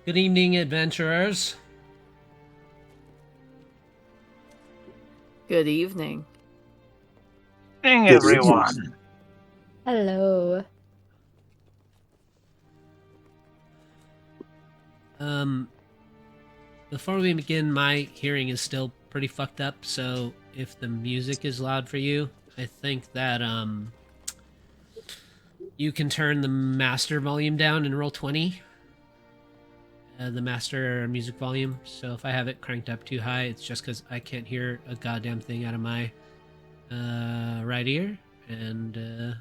Good evening, adventurers. Good evening. Ding Good everyone. evening. Hello. Before we begin, my hearing is still pretty fucked up, so if the music is loud for you, I think that, you can turn the master volume down and roll 20. The master music volume. So if I have it cranked up too high, it's just because I can't hear a goddamn thing out of my right ear, and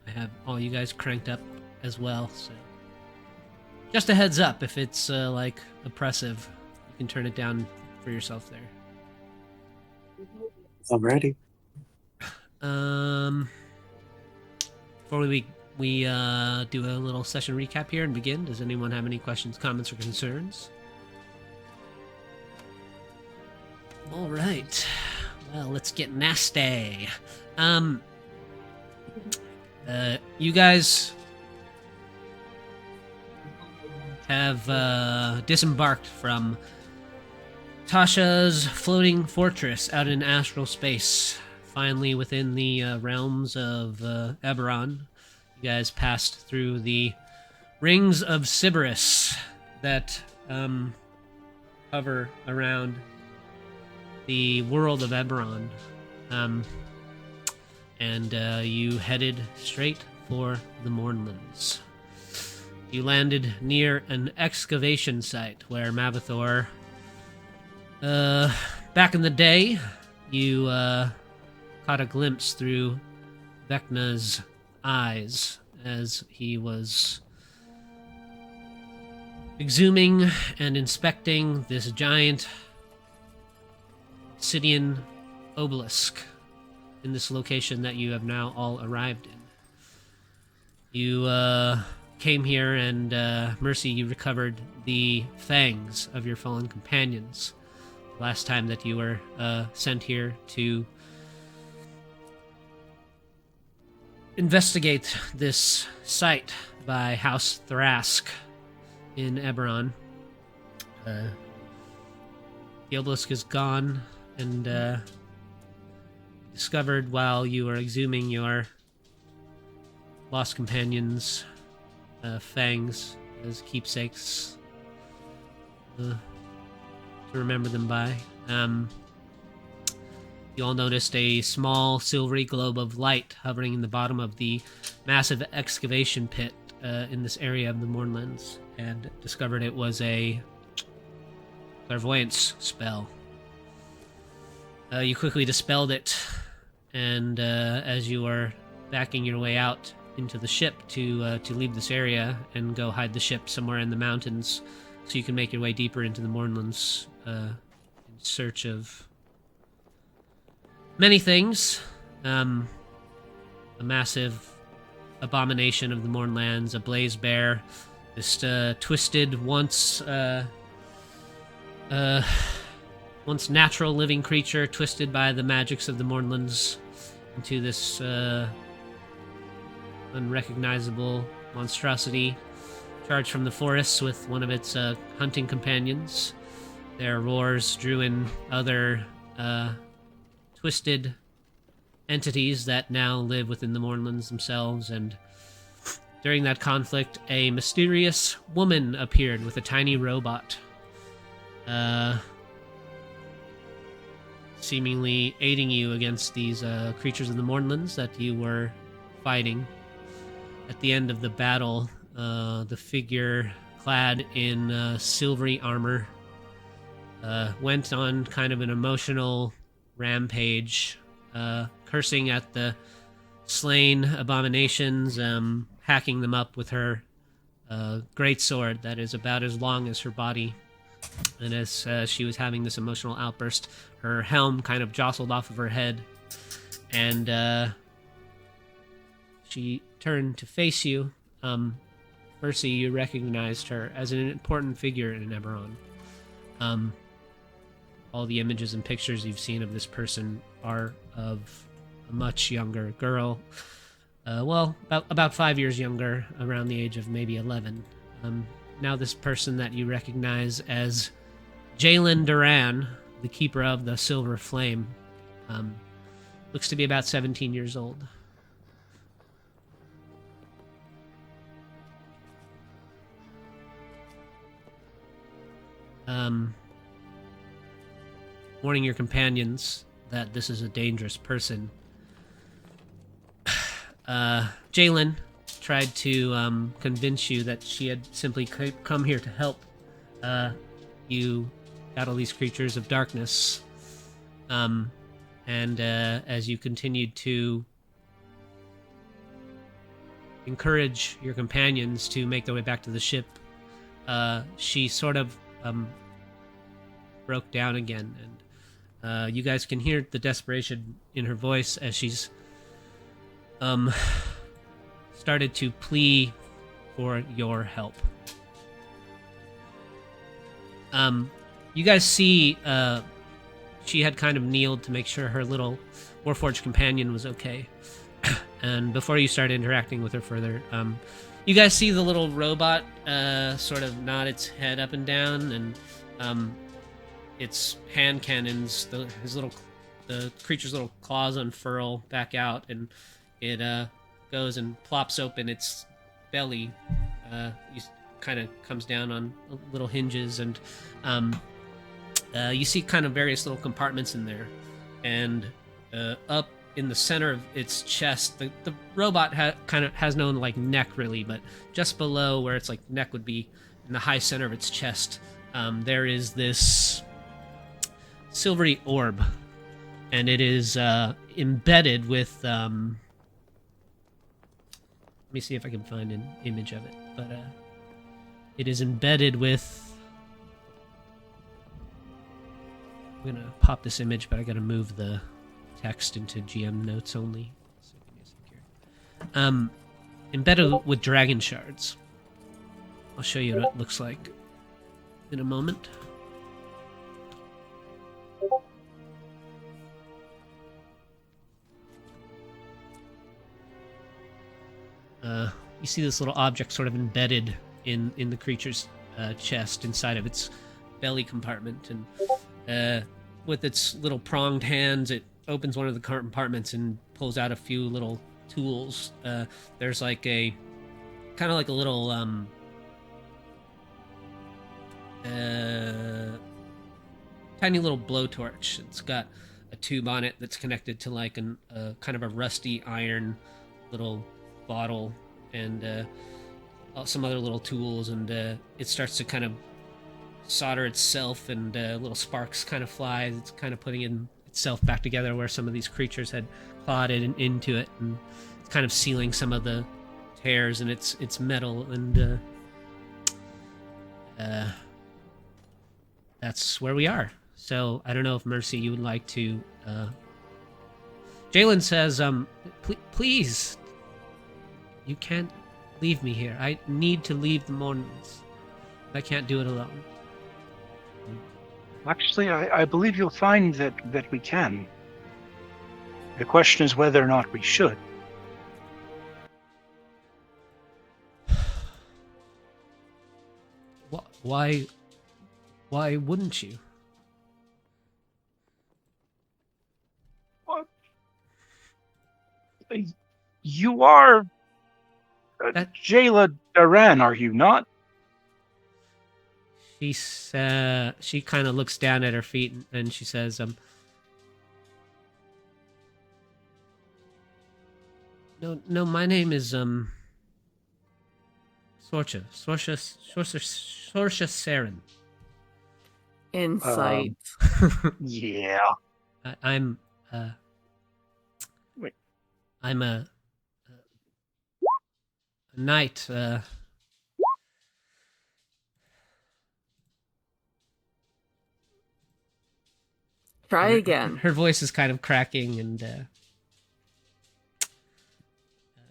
I have all you guys cranked up as well. So just a heads up, if it's like oppressive, you can turn it down for yourself there. I'm ready. Before we do a little session recap here and begin, does anyone have any questions, comments, or concerns? All right. Well, let's get nasty. You guys have disembarked from Tasha's floating fortress out in astral space. Finally, within the realms of Eberron, you guys passed through the rings of Sybaris that hover around the world of Eberron. And you headed straight for the Mournlands. You landed near an excavation site where Mavathor, back in the day, you caught a glimpse through Vecna's eyes as he was exhuming and inspecting this giant obsidian obelisk in this location that you have now all arrived in. You came here and, Mercy, you recovered the fangs of your fallen companions last time that you were sent here to investigate this site by House Thrask in Eberron. The obelisk is gone, and discovered while you were exhuming your lost companions' fangs as keepsakes to remember them by. You all noticed a small silvery globe of light hovering in the bottom of the massive excavation pit in this area of the Mournlands, and discovered it was a clairvoyance spell. You quickly dispelled it, and as you are backing your way out into the ship to leave this area and go hide the ship somewhere in the mountains so you can make your way deeper into the Mournlands in search of many things. A massive abomination of the Mournlands, a blaze bear, this twisted, once natural living creature, twisted by the magics of the Mournlands into this unrecognizable monstrosity, charged from the forests with one of its hunting companions. Their roars drew in other twisted entities that now live within the Mournlands themselves, and during that conflict, a mysterious woman appeared with a tiny robot, seemingly aiding you against these creatures of the Mournlands that you were fighting. At the end of the battle, the figure clad in silvery armor went on kind of an emotional rampage, cursing at the slain abominations, hacking them up with her great sword that is about as long as her body. And as she was having this emotional outburst, her helm kind of jostled off of her head, and she turned to face you. Mercy, you recognized her as an important figure in Eberron. All the images and pictures you've seen of this person are of a much younger girl. About 5 years younger, around the age of maybe 11. now this person that you recognize as Jalen Duran, the keeper of the Silver Flame, looks to be about 17 years old. Warning your companions that this is a dangerous person. Jalen tried to convince you that she had simply come here to help you battle these creatures of darkness. And as you continued to encourage your companions to make their way back to the ship, she sort of broke down again, and you guys can hear the desperation in her voice as she's started to plea for your help. You guys see she had kind of kneeled to make sure her little Warforged companion was okay. And before you start interacting with her further, you guys see the little robot sort of nod its head up and down, and its hand cannons, the creature's little claws unfurl back out, and it goes and plops open its belly. Kind of comes down on little hinges, and you see kind of various little compartments in there, and up in the center of its chest, the robot has no like neck really, but just below where its like neck would be, in the high center of its chest, there is this silvery orb, and it is embedded with let me see if I can find an image of it, but it is embedded with, I'm gonna pop this image, but I gotta move the text into GM notes only. So give me a sec here. Embedded with dragon shards. I'll show you what it looks like in a moment. You see this little object sort of embedded in the creature's chest, inside of its belly compartment, and with its little pronged hands, it opens one of the compartments and pulls out a few little tools. There's like a kind of like a little tiny little blowtorch. It's got a tube on it that's connected to like a kind of a rusty iron little bottle, and some other little tools, and it starts to kind of solder itself, and little sparks kind of fly. It's kind of putting itself back together where some of these creatures had clawed into it, and it's kind of sealing some of the tears in its metal, and that's where we are. So I don't know if Mercy, you would like to. Jalen says, please, you can't leave me here. I need to leave the Mormons. I can't do it alone. Actually, I believe you'll find that we can. The question is whether or not we should. Why wouldn't you? What? You are Jayla Duran, are you not? She kind of looks down at her feet, and she says, No, my name is Sorcha Saren. Insight. Yeah. I'm Wait. I'm a knight. Try again. Her voice is kind of cracking, and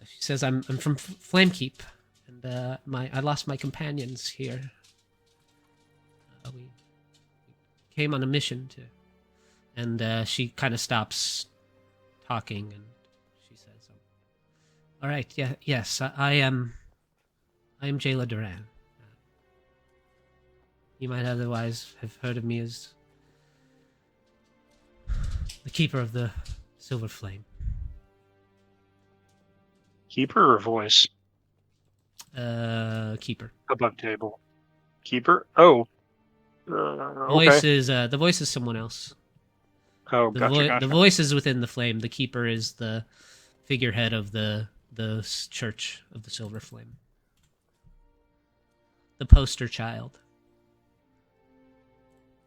she says, "I'm from Flamekeep, and I lost my companions here. We came on a mission to." And she kind of stops talking, and she says, "All right, yes, I am Jayla Duran. You might otherwise have heard of me as the Keeper of the Silver Flame. Keeper or voice? Keeper. Above table. Keeper? Oh. Voice Okay. is the voice is someone else. Oh, gotcha. The voice is within the flame. The Keeper is the figurehead of the Church of the Silver Flame. The poster child.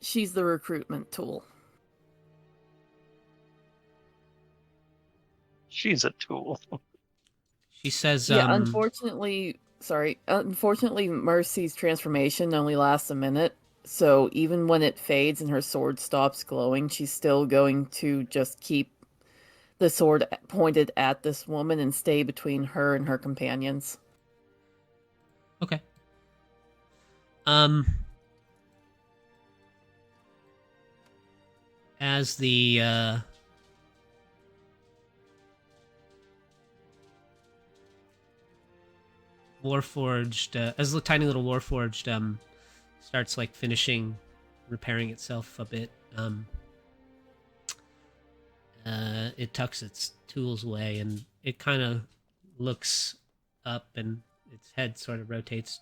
She's the recruitment tool. She's a tool. She says, Yeah, unfortunately, Mercy's transformation only lasts a minute, so even when it fades and her sword stops glowing, she's still going to just keep the sword pointed at this woman and stay between her and her companions. Okay. As the Warforged, as the tiny little Warforged starts like finishing repairing itself a bit, it tucks its tools away and it kind of looks up and its head sort of rotates,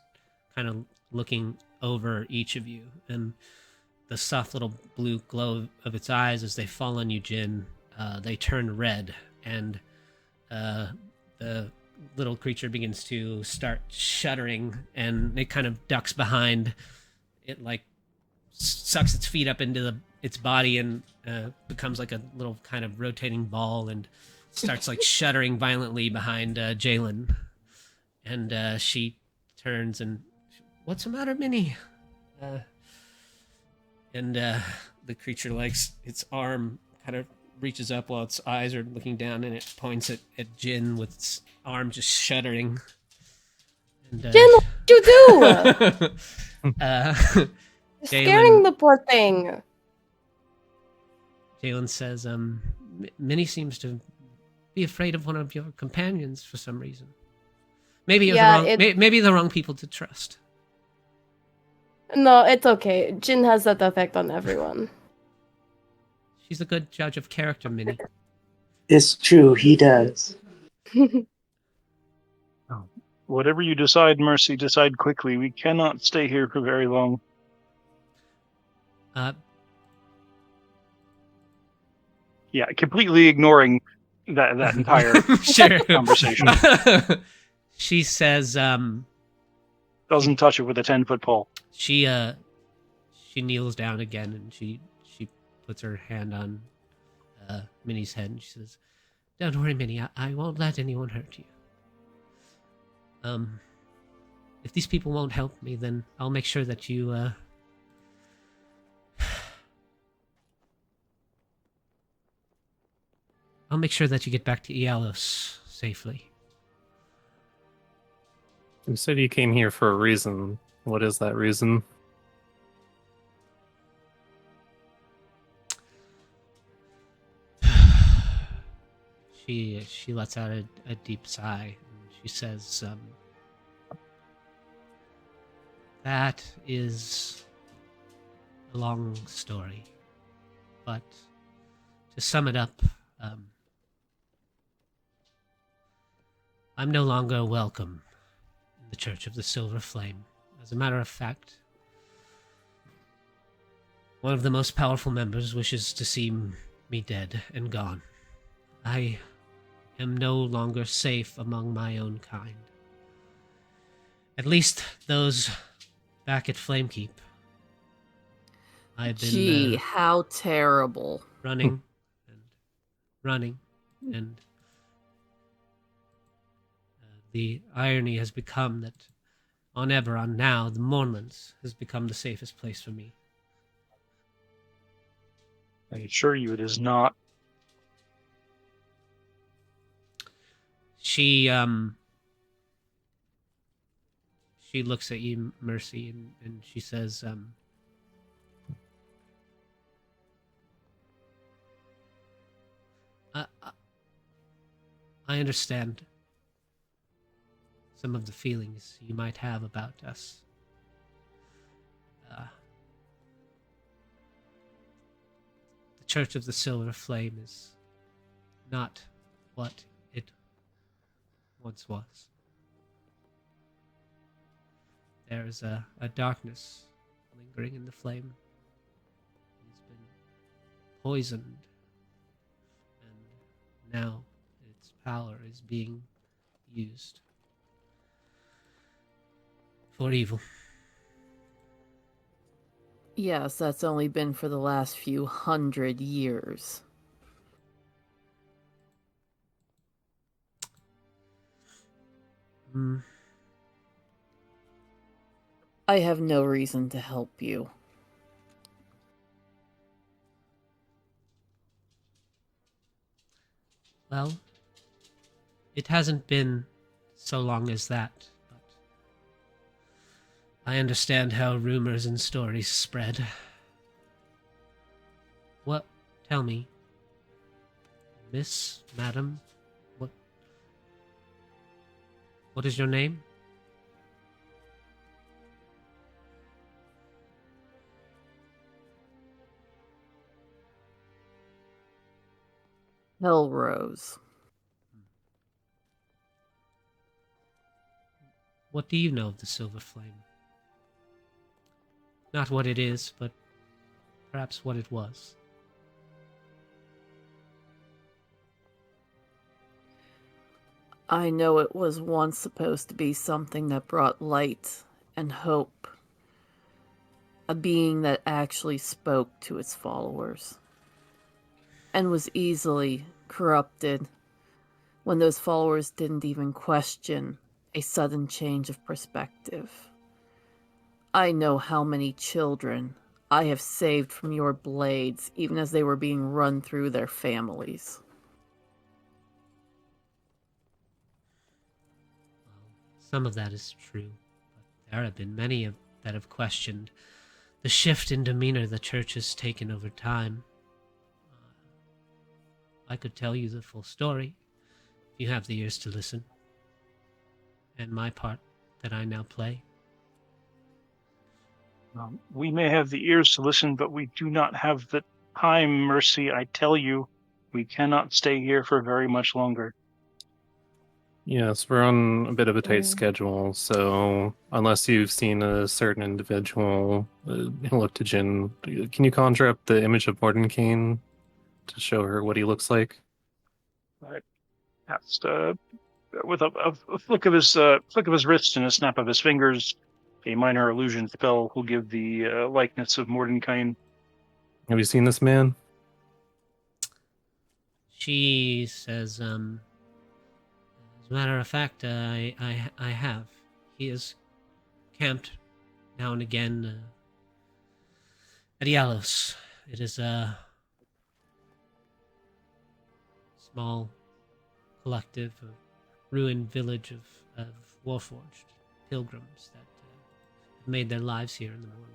kind of looking over each of you, and the soft little blue glow of its eyes as they fall on you, Jin, they turn red, and the little creature begins to start shuddering, and it kind of ducks behind. It like sucks its feet up into its body and becomes like a little kind of rotating ball and starts like shuddering violently behind Jalen. And she turns and, "What's the matter, Minnie?" And the creature, like, its arm kind of reaches up while its eyes are looking down, and it points at Jin with its arm just shuddering. And, Jin, what'd you do? Scaring the poor thing. Jalen says, Minnie seems to be afraid of one of your companions for some reason. Maybe maybe the wrong people to trust. No, it's okay. Jin has that effect on everyone. She's a good judge of character, Minnie. It's true, he does. Whatever you decide, Mercy, decide quickly. We cannot stay here for very long. Yeah, completely ignoring that entire conversation. She says, doesn't touch it with a 10-foot pole. She kneels down again and she puts her hand on Minnie's head and she says, "Don't worry, Minnie. I won't let anyone hurt you. If these people won't help me, then I'll make sure that you I'll make sure that you get back to Ialos safely." You said you came here for a reason. What is that reason? She lets out a deep sigh and she says, "That is a long story, but to sum it up, I'm no longer welcome in the Church of the Silver Flame. As a matter of fact, one of the most powerful members wishes to see me dead and gone. I am no longer safe among my own kind. At least those back at Flamekeep. I've been Gee, how terrible. running and the irony has become that on Eberron now, the Mournlands has become the safest place for me. I assure you it is not. She looks at you, Mercy, and she says, I understand some of the feelings you might have about us. Church of the Silver Flame is not what it once was. There is a darkness lingering in the flame. It's been poisoned, and now its power is being used for evil. Yes, that's only been for the last few 100 years. I have no reason to help you. Well, it hasn't been so long as that, but I understand how rumors and stories spread. What? Tell me, Miss, Madam, what is your name? Hellrose. What do you know of the Silver Flame? Not what it is, but perhaps what it was. I know it was once supposed to be something that brought light and hope. A being that actually spoke to its followers. And was easily corrupted when those followers didn't even question a sudden change of perspective. I know how many children I have saved from your blades, even as they were being run through their families. Some of that is true, but there have been many that have questioned the shift in demeanor the church has taken over time. I could tell you the full story, if you have the ears to listen, and my part that I now play. We may have the ears to listen, but we do not have the time, Mercy. I tell you, we cannot stay here for very much longer. Yes, we're on a bit of a tight Mm. schedule, so unless you've seen a certain individual, look to Jin. Can you conjure up the image of Morden Kane to show her what he looks like? That's with a flick of his wrist and a snap of his fingers, a minor illusion spell will give the likeness of Mordenkainen. Have you seen this man? She says, as a matter of fact, I have. He is camped now and again at Yalos. It is a small collective, a ruined village of Warforged pilgrims that have made their lives here in the Moorlands.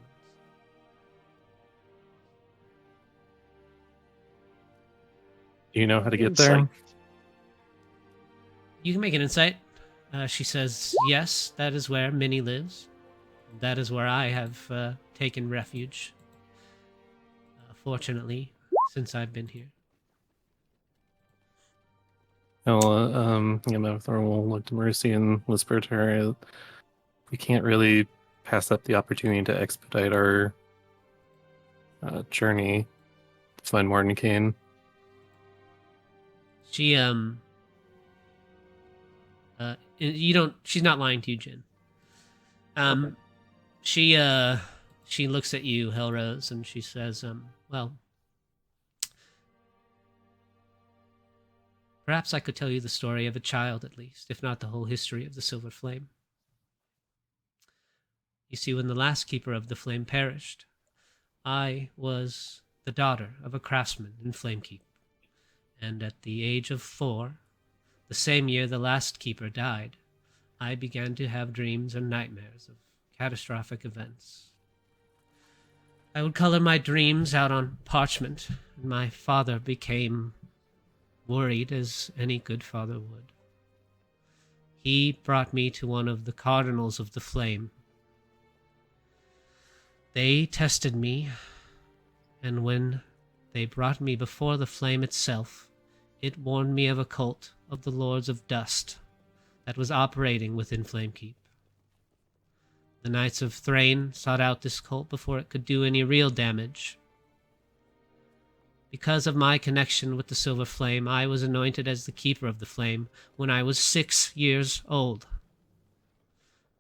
Do you know how to get Insight. there? You can make an insight. She says, yes, that is where Minnie lives. That is where I have taken refuge. Fortunately, since I've been here. Thor will look to Mercy and whisper to her, we can't really pass up the opportunity to expedite our journey to find Morden Kane. She she's not lying to you, Jin. Okay. She looks at you, Hellrose, and she says, well, perhaps I could tell you the story of a child at least, if not the whole history of the Silver Flame. You see, when the last keeper of the flame perished, I was the daughter of a craftsman in Flamekeep, and at the age of 4, the same year the last keeper died, I began to have dreams and nightmares of catastrophic events. I would color my dreams out on parchment, and my father became worried, as any good father would. He brought me to one of the cardinals of the flame. They tested me, and when They brought me before the flame itself. It warned me of a cult of the Lords of Dust that was operating within Flamekeep. The Knights of Thrain sought out this cult before it could do any real damage. Because of my connection with the Silver Flame, I was anointed as the Keeper of the Flame when I was 6 years old.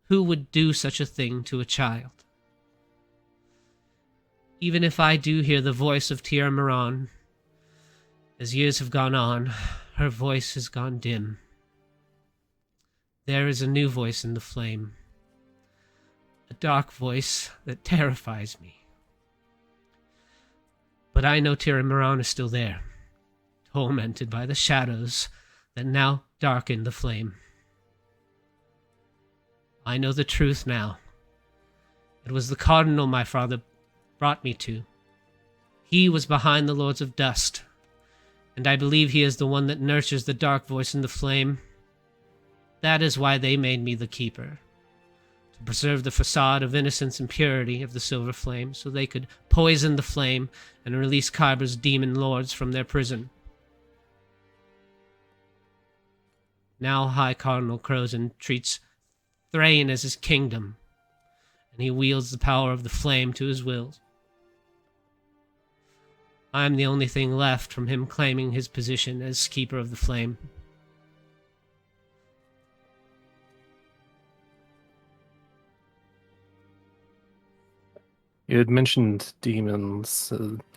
Who would do such a thing to a child? Even if I do hear the voice of Tira Miran, as years have gone on, her voice has gone dim. There is a new voice in the flame, a dark voice that terrifies me. But I know Tira Miran is still there, tormented by the shadows that now darken the flame. I know the truth now. It was the Cardinal my father brought me to. He was behind the Lords of Dust, and I believe he is the one that nurtures the dark voice in the flame. That is why they made me the Keeper, to preserve the facade of innocence and purity of the Silver Flame, so they could poison the flame and release Kyber's demon lords from their prison. Now High Cardinal Crozin treats Thrain as his kingdom, and he wields the power of the flame to his will. I am the only thing left from him claiming his position as Keeper of the Flame. You had mentioned demons.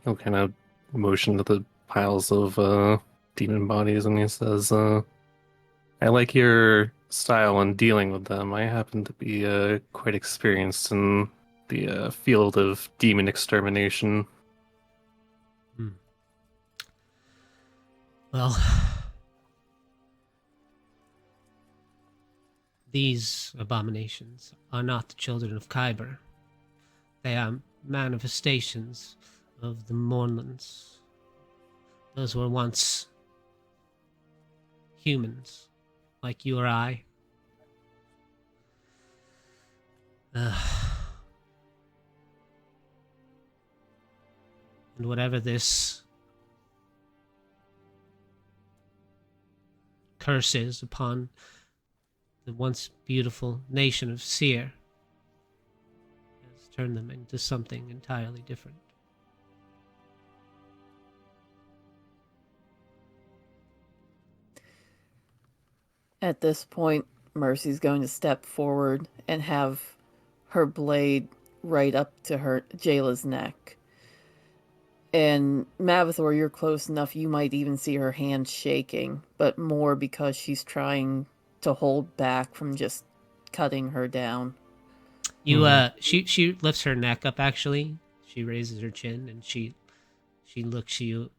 He'll kind of motion to the piles of demon bodies, and he says, I like your style in dealing with them. I happen to be quite experienced in the field of demon extermination. Well, these abominations are not the children of Kyber. They are manifestations of the Mournlands. Those were once humans, like you or I. And whatever this curse is upon the once beautiful nation of Seer has turned them into something entirely different. At this point, Mercy's going to step forward and have her blade right up to her Jayla's neck. And Mavithor, you're close enough, you might even see her hand shaking, but more because she's trying to hold back from just cutting her down. She lifts her neck up, actually. She raises her chin and she looks you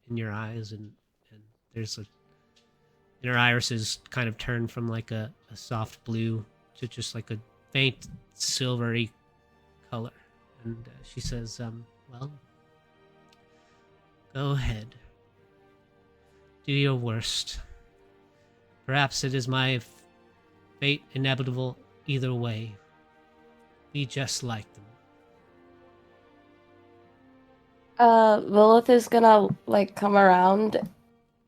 in your eyes, and there's and her irises kind of turn from like a soft blue to just like a faint silvery color. And she says, well, go ahead. Do your worst. Perhaps it is my fate inevitable either way. Be just like them. Lilith is gonna come around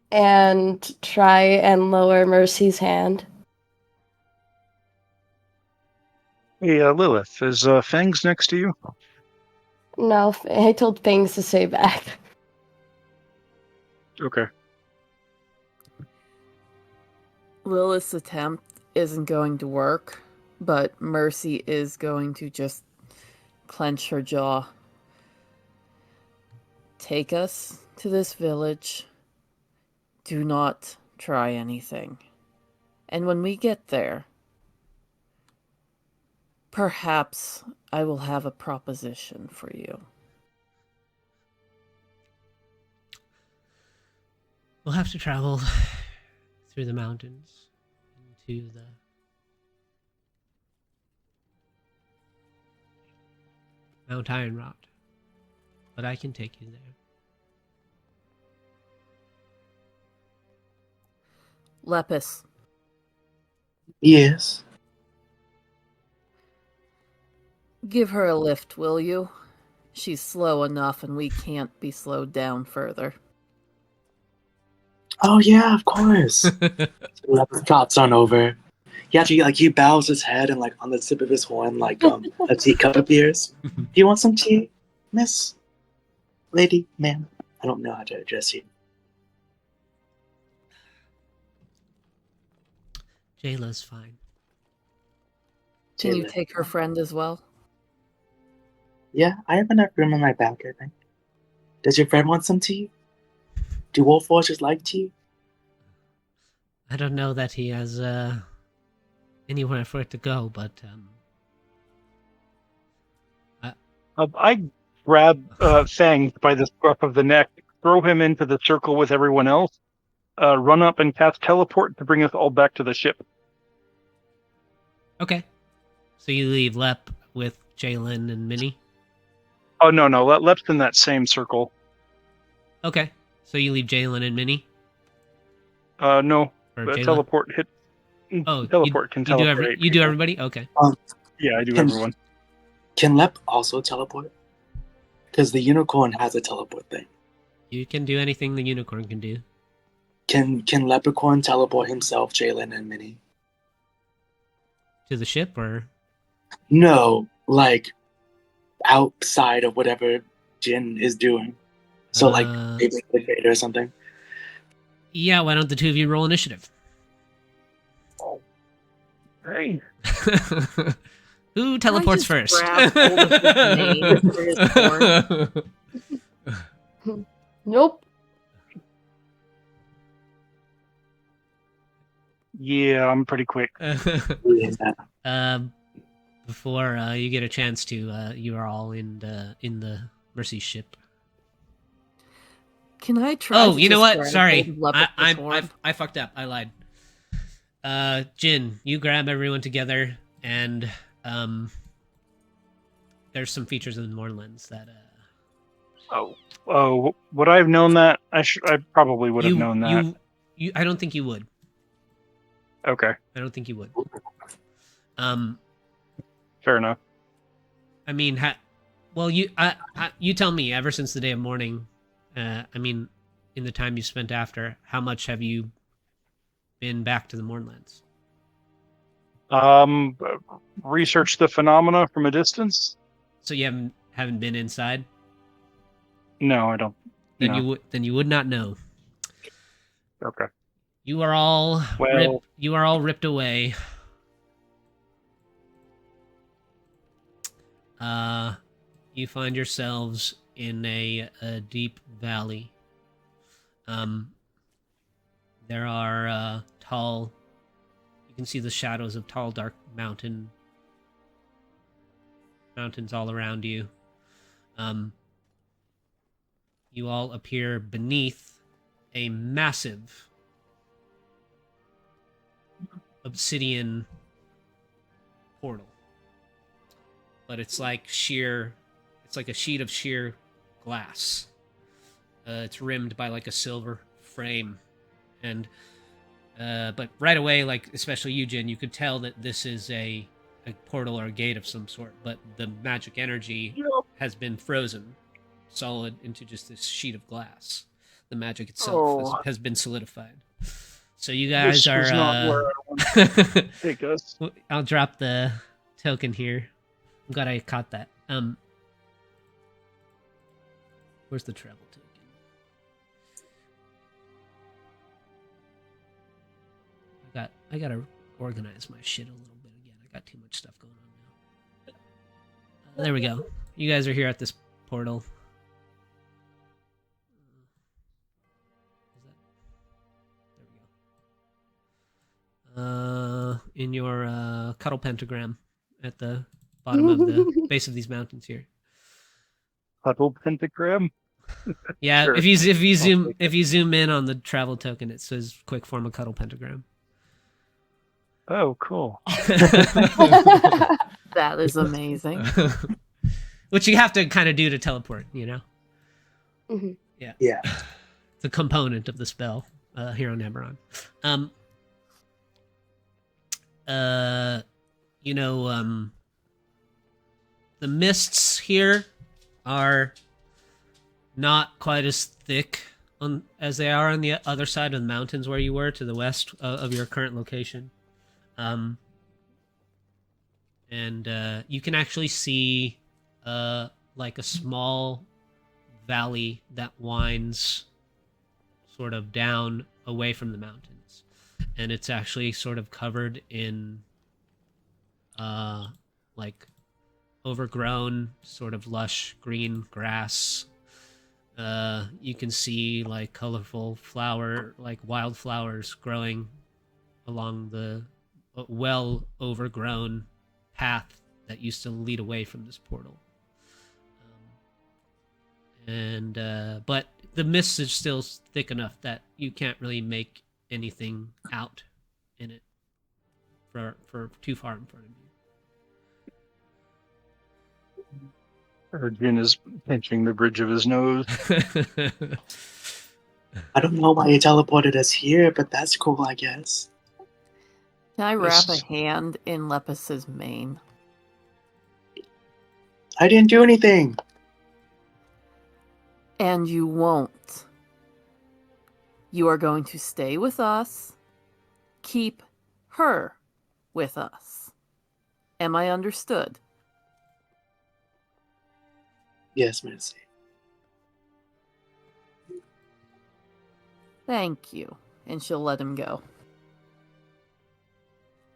and try and lower Mercy's hand. Hey, Lilith, is Fangs next to you? No, I told Fangs to stay back. Okay. Lilith's attempt isn't going to work, but Mercy is going to just clench her jaw. Take us to this village. Do not try anything. And when we get there, perhaps I will have a proposition for you. We'll have to travel through the mountains into the Mount Ironrot, but I can take you there. Lepus, Yes. give her a lift, will you? she's slow enough and we can't be slowed down further. Oh yeah, of course. Leopard trots on over. He actually he bows his head and on the tip of his horn a teacup appears. Do you want some tea, miss? Lady, ma'am? I don't know how to address you. Jayla's fine. Can you Jayla. take her friend as well? Yeah, I have enough room in my bag, I think. Does your friend want some tea? Do wolf watchers like tea? I don't know that he has anywhere for it to go, but I grab Fang by the scruff of the neck, throw him into the circle with everyone else, run up and cast teleport to bring us all back to the ship. okay. So you leave Lep with Jalen and Minnie? Oh, no. Lep's in that same circle. Okay. So you leave Jalen and Minnie? No. Or Jayla? Teleport hit. Oh, teleport can teleport. you do everybody? Okay. Yeah, I do Can- everyone. Can Lep also teleport? Because the unicorn has a teleport thing. You can do anything the unicorn can do. Can Leprechaun teleport himself, Jalen, and Minnie? To the ship, or? No, outside of whatever Jin is doing. So maybe the trader or something. Yeah, why don't the two of you roll initiative? Hey. Who teleports Can I first? just grab hold of his mane for his horn? Nope. Yeah, I'm pretty quick. Yeah. Before you get a chance to, you are all in the Mercy ship. Can I try? Oh, to you know just what? grab Sorry, hold of Leopard's horn? I fucked up. I lied. Jin, you grab everyone together, and there's some features in the Mournlands that Oh, would I have known that? I probably would have known that. I don't think you would. Okay, I don't think you would. fair enough. I mean, you tell me. Ever since the day of mourning, I mean, in the time you spent after, how much have you been back to the Mournlands? Research the phenomena from a distance? So you haven't been inside? No, I don't. Then No. you would not know. Okay. You are all Well- ripped away. You find yourselves in a deep valley. There are tall. You can see the shadows of tall, dark mountains all around you. You all appear beneath a massive obsidian portal. But it's like a sheet of sheer glass. It's rimmed by a silver frame. And but right away, especially you, Jin, you could tell that this is a portal or a gate of some sort, but the magic energy has been frozen solid into just this sheet of glass. The magic itself has been solidified. So you guys This are was not where I wanted to take us. I'll drop the token here. I'm glad I caught that. Where's the travel token? I gotta organize my shit a little bit again. I got too much stuff going on now. There we go. You guys are here at this portal. In your cuddle pentagram at the bottom of the base of these mountains here. Huddle pentagram? Yeah, Sure. if you zoom in on the travel token, it says quick form a cuddle pentagram. Oh, cool. That is amazing. Which you have to kind of do to teleport, you know? Mhm. Yeah. Yeah. It's a component of the spell here on Eberron. The mists here are not quite as thick as they are on the other side of the mountains where you were, to the west of your current location. And you can actually see like a small valley that winds sort of down away from the mountains, and it's actually sort of covered in like overgrown, sort of lush green grass. You can see like colorful like wildflowers growing along the well overgrown path that used to lead away from this portal. But the mist is still thick enough that you can't really make anything out in it for too far in front of you. Jin is pinching the bridge of his nose. I don't know why you teleported us here, but that's cool, I guess. Can I wrap a hand in Lepus's mane? I didn't do anything. And you won't. You are going to stay with us. Keep her with us. Am I understood? Yes, Mercy. Thank you. And she'll let him go.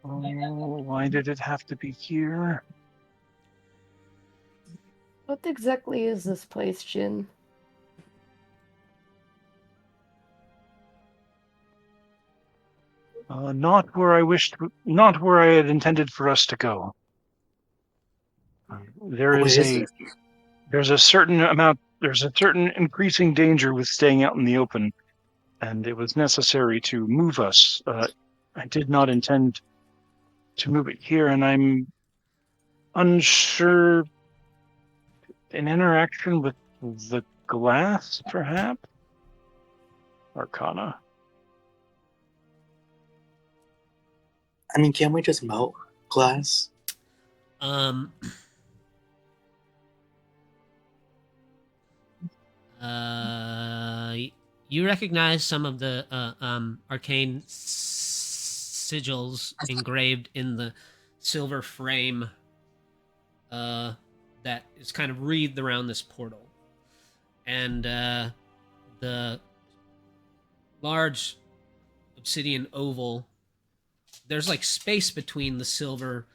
Oh, why did it have to be here? What exactly is this place, Jin? Not where I wished, not where I had intended for us to go. There's a certain increasing danger with staying out in the open, and it was necessary to move us. I did not intend to move it here, and I'm unsure. An interaction with the glass, perhaps? Arcana. I mean, can't we just melt glass? You recognize some of the arcane sigils engraved in the silver frame that is kind of wreathed around this portal. And the large obsidian oval, there's like space between the silver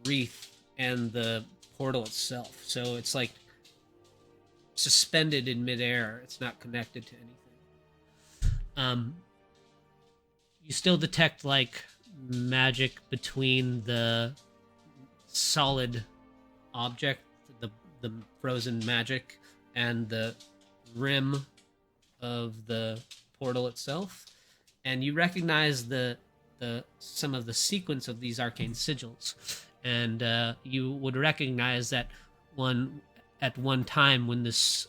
wreath and the portal itself. So it's like suspended in midair. It's not connected to anything. You still detect like magic between the solid object, the frozen magic, and the rim of the portal itself, and you recognize the some of the sequence of these arcane sigils, and you would recognize that at one time when this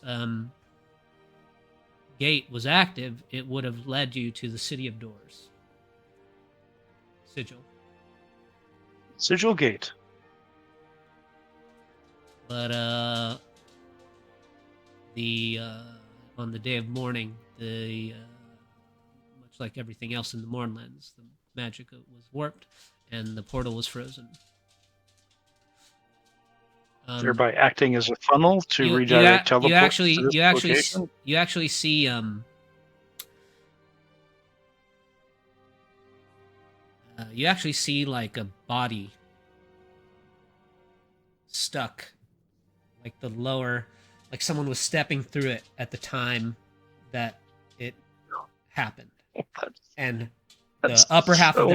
gate was active, it would have led you to the City of Doors. Sigil Gate. But on the day of mourning, much like everything else in the Mournlands, the magic was warped and the portal was frozen. Thereby acting as a funnel to redirect teleports to this location? You actually see like a body stuck, like the lower, like someone was stepping through it at the time that it happened, and the upper half of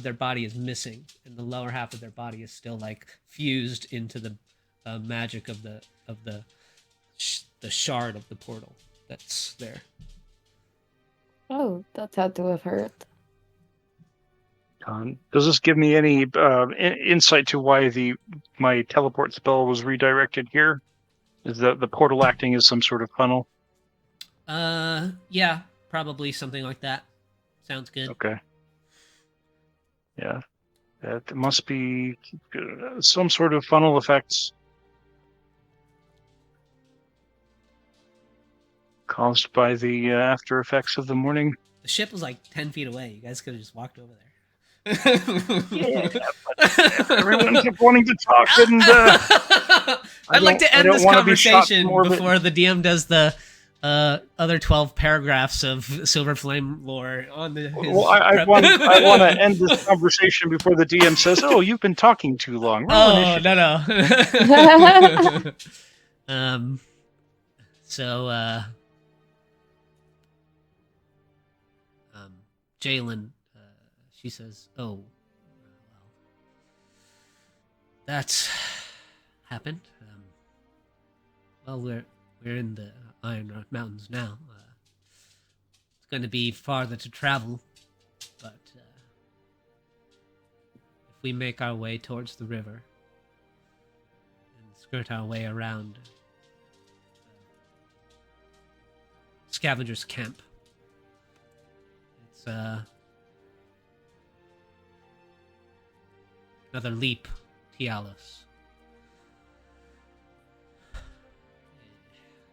their body is missing, and the lower half of their body is still like fused into the magic of the shard of the portal that's there. Oh, that had to have hurt. Does this give me any insight to why my teleport spell was redirected here? Is that the portal acting as some sort of funnel? Yeah, probably something like that. Sounds good. Okay. Yeah, that must be some sort of funnel effects. caused by the after effects of the morning. The ship was like 10 feet away. You guys could have just walked over there. Yeah, but everyone kept wanting to talk, and I'd like to end this wanna be shot conversation from orbit. before the DM does the other 12 paragraphs of Silver Flame lore on the. Well, I want to end this conversation before the DM says, "Oh, you've been talking too long." Roll Oh initiative. no. So Jalen, she says, "Oh, well, that's happened. Well, we're in the Iron Rock Mountains now. It's going to be farther to travel, but if we make our way towards the river and skirt our way around Scavenger's Camp, it's another leap, Tialos."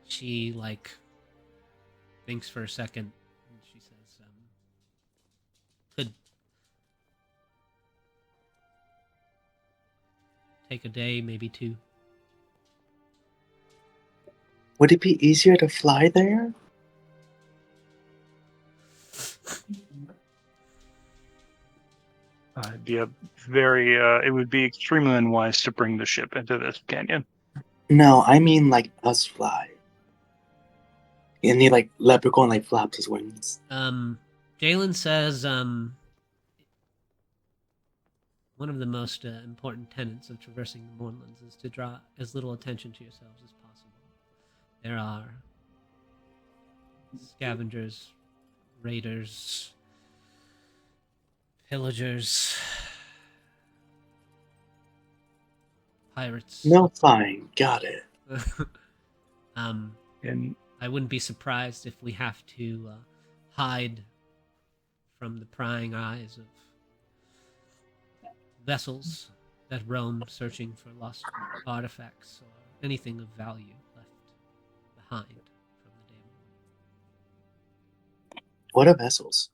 She, thinks for a second, and she says, could take a day, maybe two. Would it be easier to fly there? It'd be it would be extremely unwise to bring the ship into this canyon. No, I mean like us fly. And he like leprechaun like flaps his wings. Jalen says, one of the most important tenets of traversing the Mournlands is to draw as little attention to yourselves as possible. There are scavengers, raiders, pillagers, pirates. No flying, got it. And I wouldn't be surprised if we have to hide from the prying eyes of vessels that roam searching for lost artifacts or anything of value left behind from the day. What are vessels?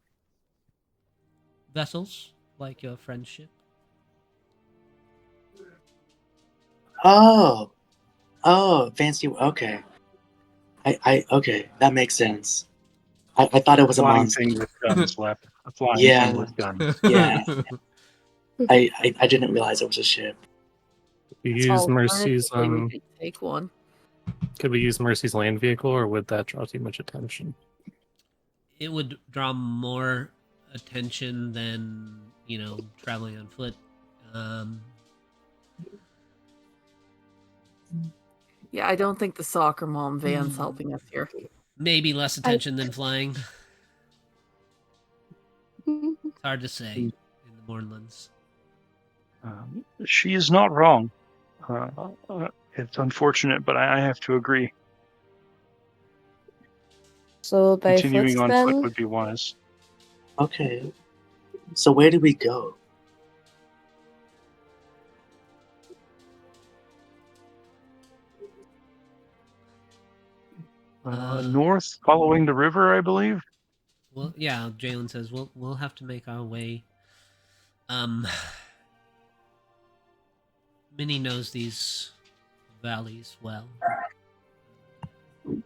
Vessels like your friendship. Oh, fancy. Okay, okay, that makes sense. I thought it was a flying monster. thing with guns left. A flying Yeah. thing with guns. Yeah. I didn't realize it was a ship. You It's use all Mercy's alternatively, we could take one. Could we use Mercy's land vehicle, or would that draw too much attention? It would draw more attention than, traveling on foot. Yeah, I don't think the soccer mom van's helping us here. Maybe less attention than flying. It's hard to say in the Mournlands. She is not wrong. It's unfortunate, but I have to agree. So by Continuing foot on then? foot would be wise. Okay, so where do we go? North, following the river, I believe. Well, yeah, Jalen says we'll have to make our way. Minnie knows these valleys well. We'll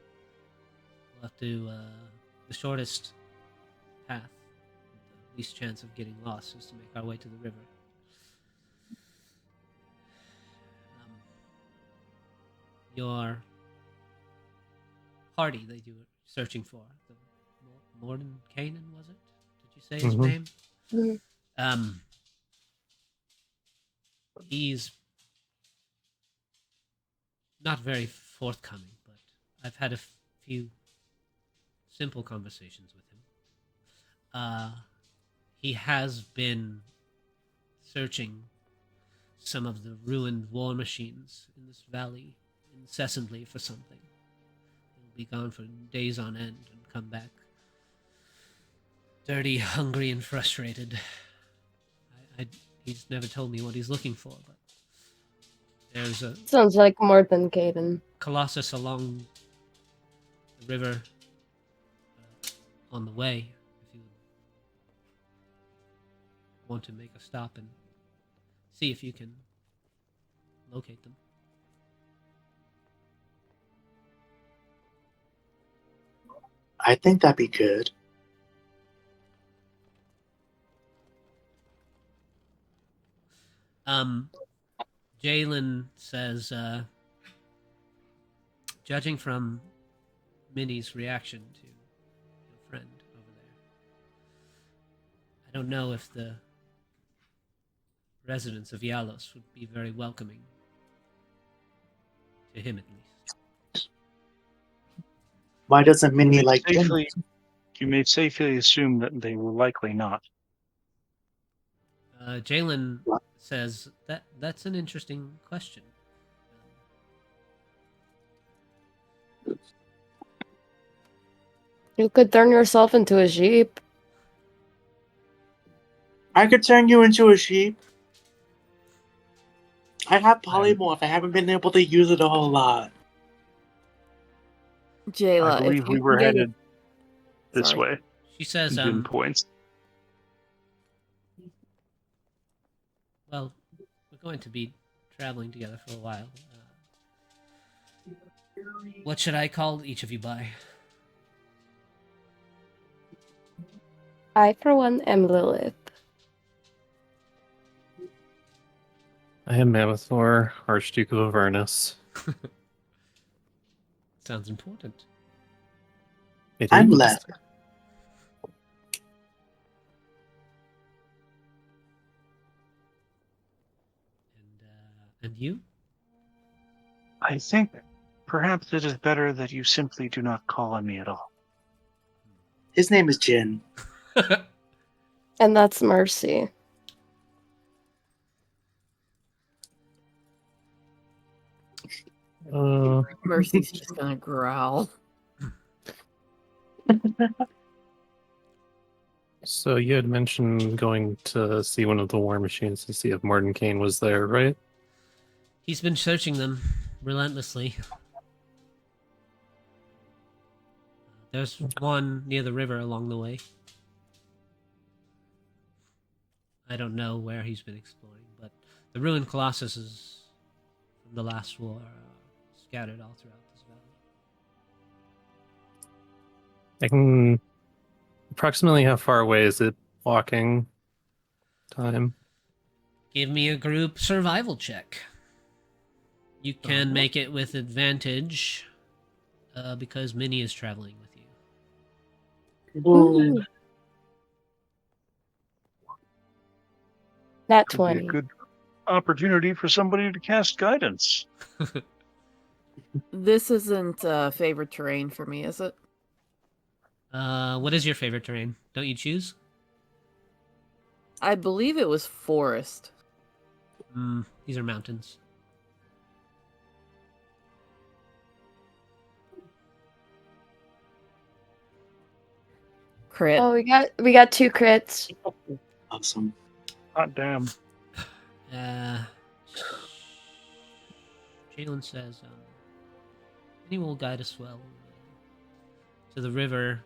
have to the shortest path, the least chance of getting lost, is to make our way to the river. Your party that you were searching for, the Morden Kanan, was it? Did you say his Mhm. name? Mhm. He's not very forthcoming, but I've had a few simple conversations with him. He has been searching some of the ruined war machines in this valley incessantly for something. He'll be gone for days on end and come back dirty, hungry, and frustrated. He's never told me what he's looking for, but there's a Sounds like more than Caden. colossus along the river on the way if you want to make a stop and see if you can locate them. I think that'd be good. Jalen says, judging from Minnie's reaction to your friend over there, I don't know if the residents of Yalos would be very welcoming to him, at least. Why doesn't Minnie like safely, Jin? You may safely assume that they will likely not. Jalen says that's an interesting question. You could turn yourself into a sheep. I could turn you into a sheep. I have polymorph. I haven't been able to use it a whole lot. Jayla, I believe if we you were can get headed this Sorry. way. She says, Jin points. well, we're going to be traveling together for a while. What should I call each of you by? I, for one, am Lilith. I am Mammothor, Archduke of Avernus. Sounds important. It I'm is. left. And you? I think perhaps it is better that you simply do not call on me at all. His name is Jin. And that's Mercy. Mercy's just gonna growl. So you had mentioned going to see one of the war machines to see if Martin Kane was there, right? He's been searching them relentlessly. There's one near the river along the way. I don't know where he's been exploring, but the ruined colossuses from the last war are scattered all throughout this valley. I can... Approximately how far away is it walking time? Give me a group survival check. You can make it with advantage because Minnie is traveling with you. Ooh. Nat Could be a 20. good opportunity for somebody to cast guidance. This isn't favorite terrain for me, is it? What is your favorite terrain? Don't you choose? I believe it was forest. These are mountains. Crit. Oh, we got 2 crits. Awesome. Hot damn. Jalen says, he will guide us well to the river.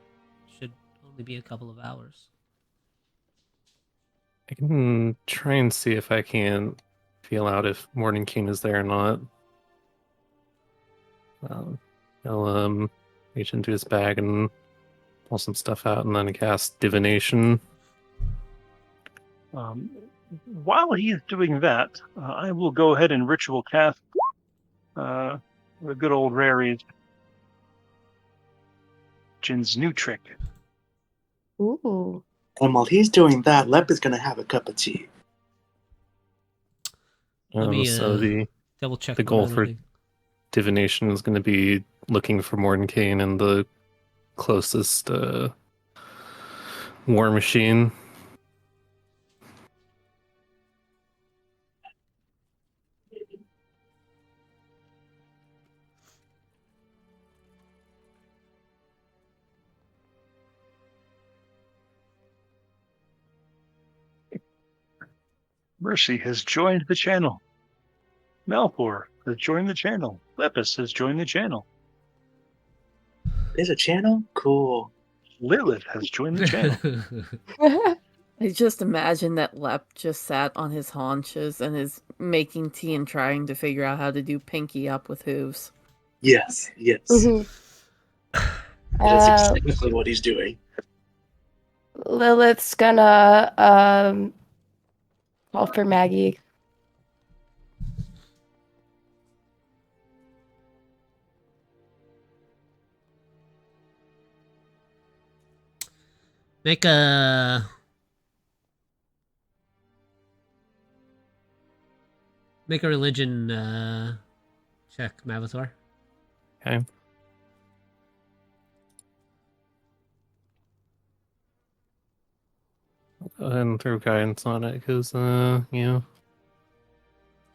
Should only be a couple of hours. I can try and see if I can feel out if Morning King is there or not. I'll reach into his bag and pull some stuff out and then cast Divination. While he's doing that, I will go ahead and ritual cast the good old Rary's Jin's new trick. Ooh. And while he's doing that, Lep is gonna have a cup of tea. Let me So the double check the one goal other for thing. Divination is going to be looking for Morton Kane and the closest war machine. Mercy has joined the channel. Malpor has joined the channel. Lepus has joined the channel. There's a channel? Cool. Lilith has joined the channel. I just imagine that Lep just sat on his haunches and is making tea and trying to figure out how to do pinky up with hooves. Yes, yes. Mhm. That is exactly what he's doing. Lilith's gonna call for Maggie. Make a religion check, Mavathor. Okay. I'll go ahead and throw guidance on it because, Why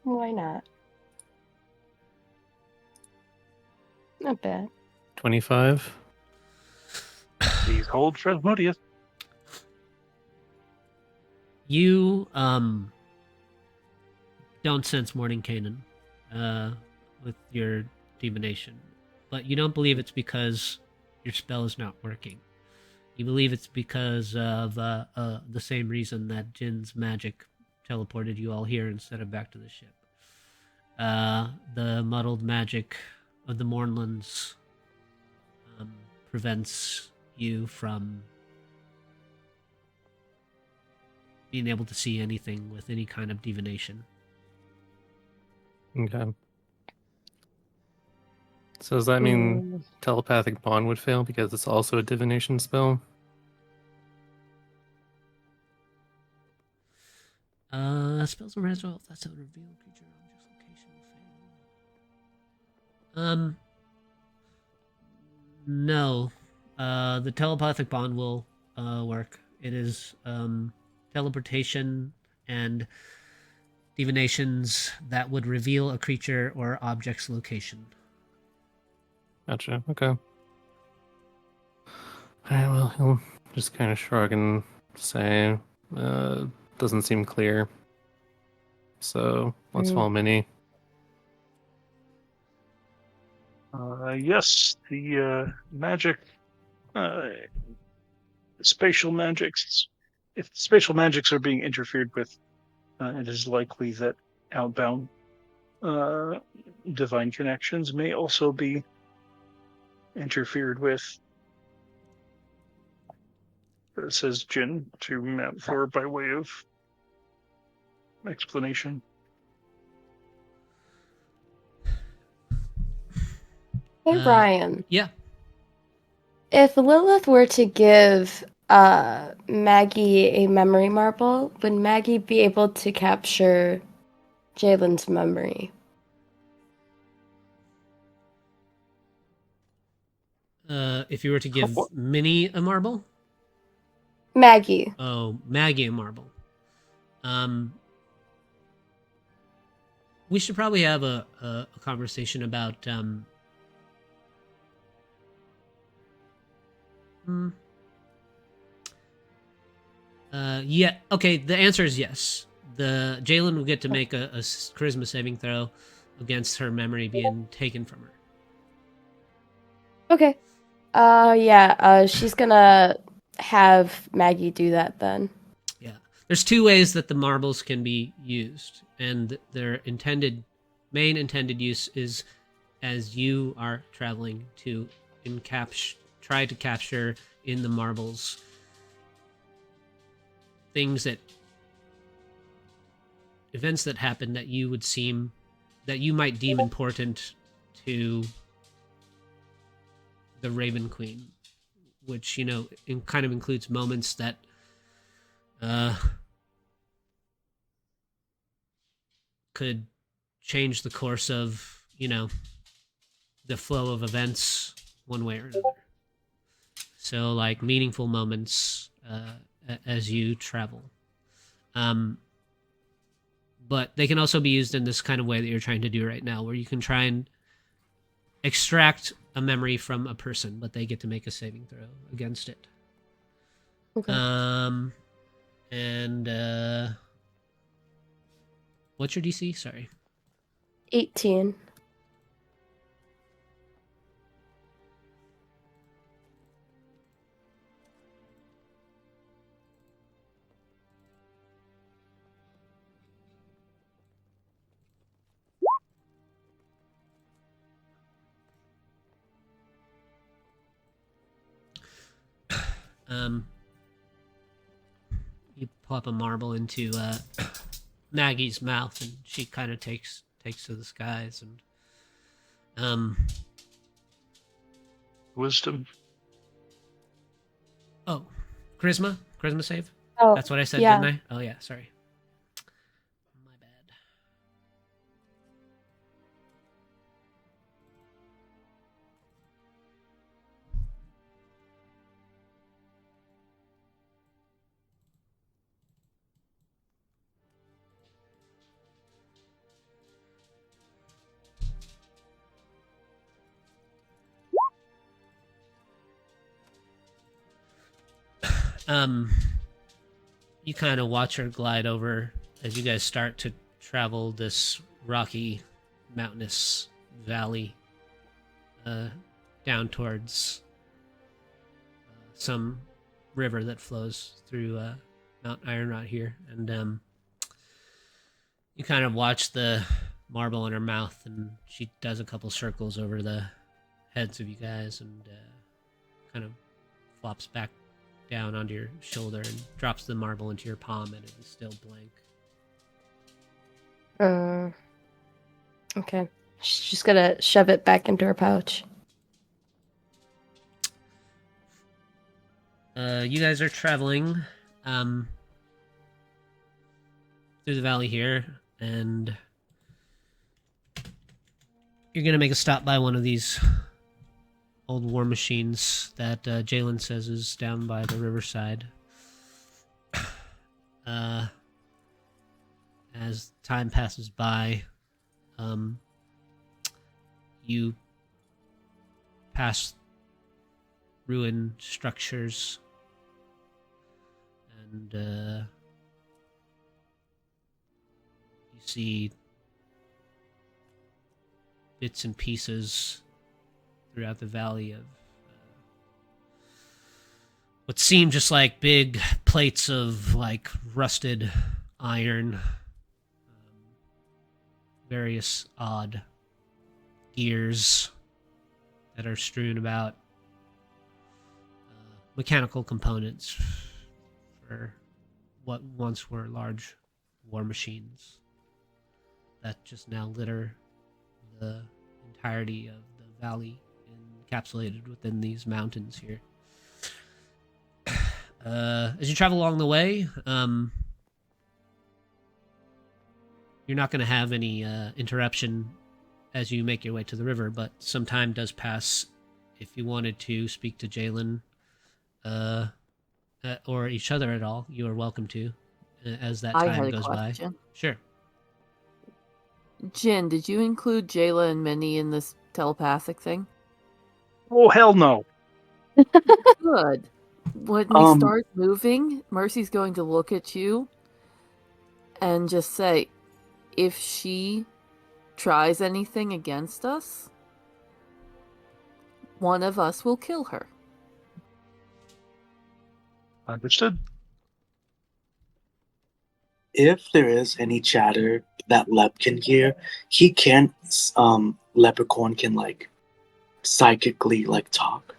not? Not bad. 25. Please hold Phrasmodius. You don't sense Morning Canaan with your divination, but you don't believe it's because your spell is not working. You believe it's because of the same reason that Jin's magic teleported you all here instead of back to the ship. The muddled magic of the Mornlands prevents you from being able to see anything with any kind of divination. Okay. So does that mean telepathic bond would fail because it's also a divination spell? Spells and res roll, if that's a reveal creature object's location will fail. No. The telepathic bond will work. It is teleportation and divinations that would reveal a creature or object's location. Gotcha. Okay. Alright, well, he'll just kind of shrug and say, doesn't seem clear. So let's follow Minnie. Yes, the magic, spatial magics. If spatial magics are being interfered with, it is likely that outbound divine connections may also be interfered with. Says Jin to Mapthor by way of explanation. Hey, Brian. Yeah. If Lilith were to give Maggie a memory marble, would Maggie be able to capture Jalen's memory? If you were to give Minnie a marble? Maggie. Oh, Maggie a marble. We should probably have a conversation about yeah, okay, the answer is yes. The Jalen will get to make a charisma saving throw against her memory being taken from her. Okay. Yeah, she's gonna have Maggie do that then. Yeah. There's two ways that the marbles can be used, and their main intended use is as you are traveling to try to capture in the marbles events that happen that you might deem important to the Raven Queen, which kind of includes moments that could change the course of the flow of events one way or another. So like meaningful moments as you travel. But they can also be used in this kind of way that you're trying to do right now, where you can try and extract a memory from a person, but they get to make a saving throw against it. Okay. And what's your DC? Sorry. 18. You pop a marble into Maggie's mouth, and she kind of takes to the skies, and Wisdom. oh, charisma save. Oh, That's what I said, yeah. didn't I? Oh yeah, sorry. My bad. You kind of watch her glide over as you guys start to travel this rocky, mountainous valley down towards some river that flows through Mount Ironrot here. And you kind of watch the marble in her mouth, and she does a couple circles over the heads of you guys and kind of flops back down onto your shoulder and drops the marble into your palm, and it is still blank. Okay. She's just gonna shove it back into her pouch. You guys are traveling through the valley here, and you're gonna make a stop by one of these old war machines that Jalen says is down by the riverside. As time passes by, you pass ruined structures, and you see bits and pieces throughout the valley of what seem just like big plates of like rusted iron, various odd gears that are strewn about, mechanical components for what once were large war machines that just now litter the entirety of the valley, encapsulated within these mountains here. As you travel along the way, you're not going to have any interruption as you make your way to the river, but some time does pass. If you wanted to speak to Jalen or each other at all, you are welcome to as that I had time a goes by. question. Sure. Jin, did you include Jayla and Minnie in this telepathic thing? Oh, hell no. Good. When we start moving, Mercy's going to look at you and just say, if she tries anything against us, one of us will kill her. Understood. If there is any chatter that Lep can hear, he can't. Leprechaun can like psychically like talk,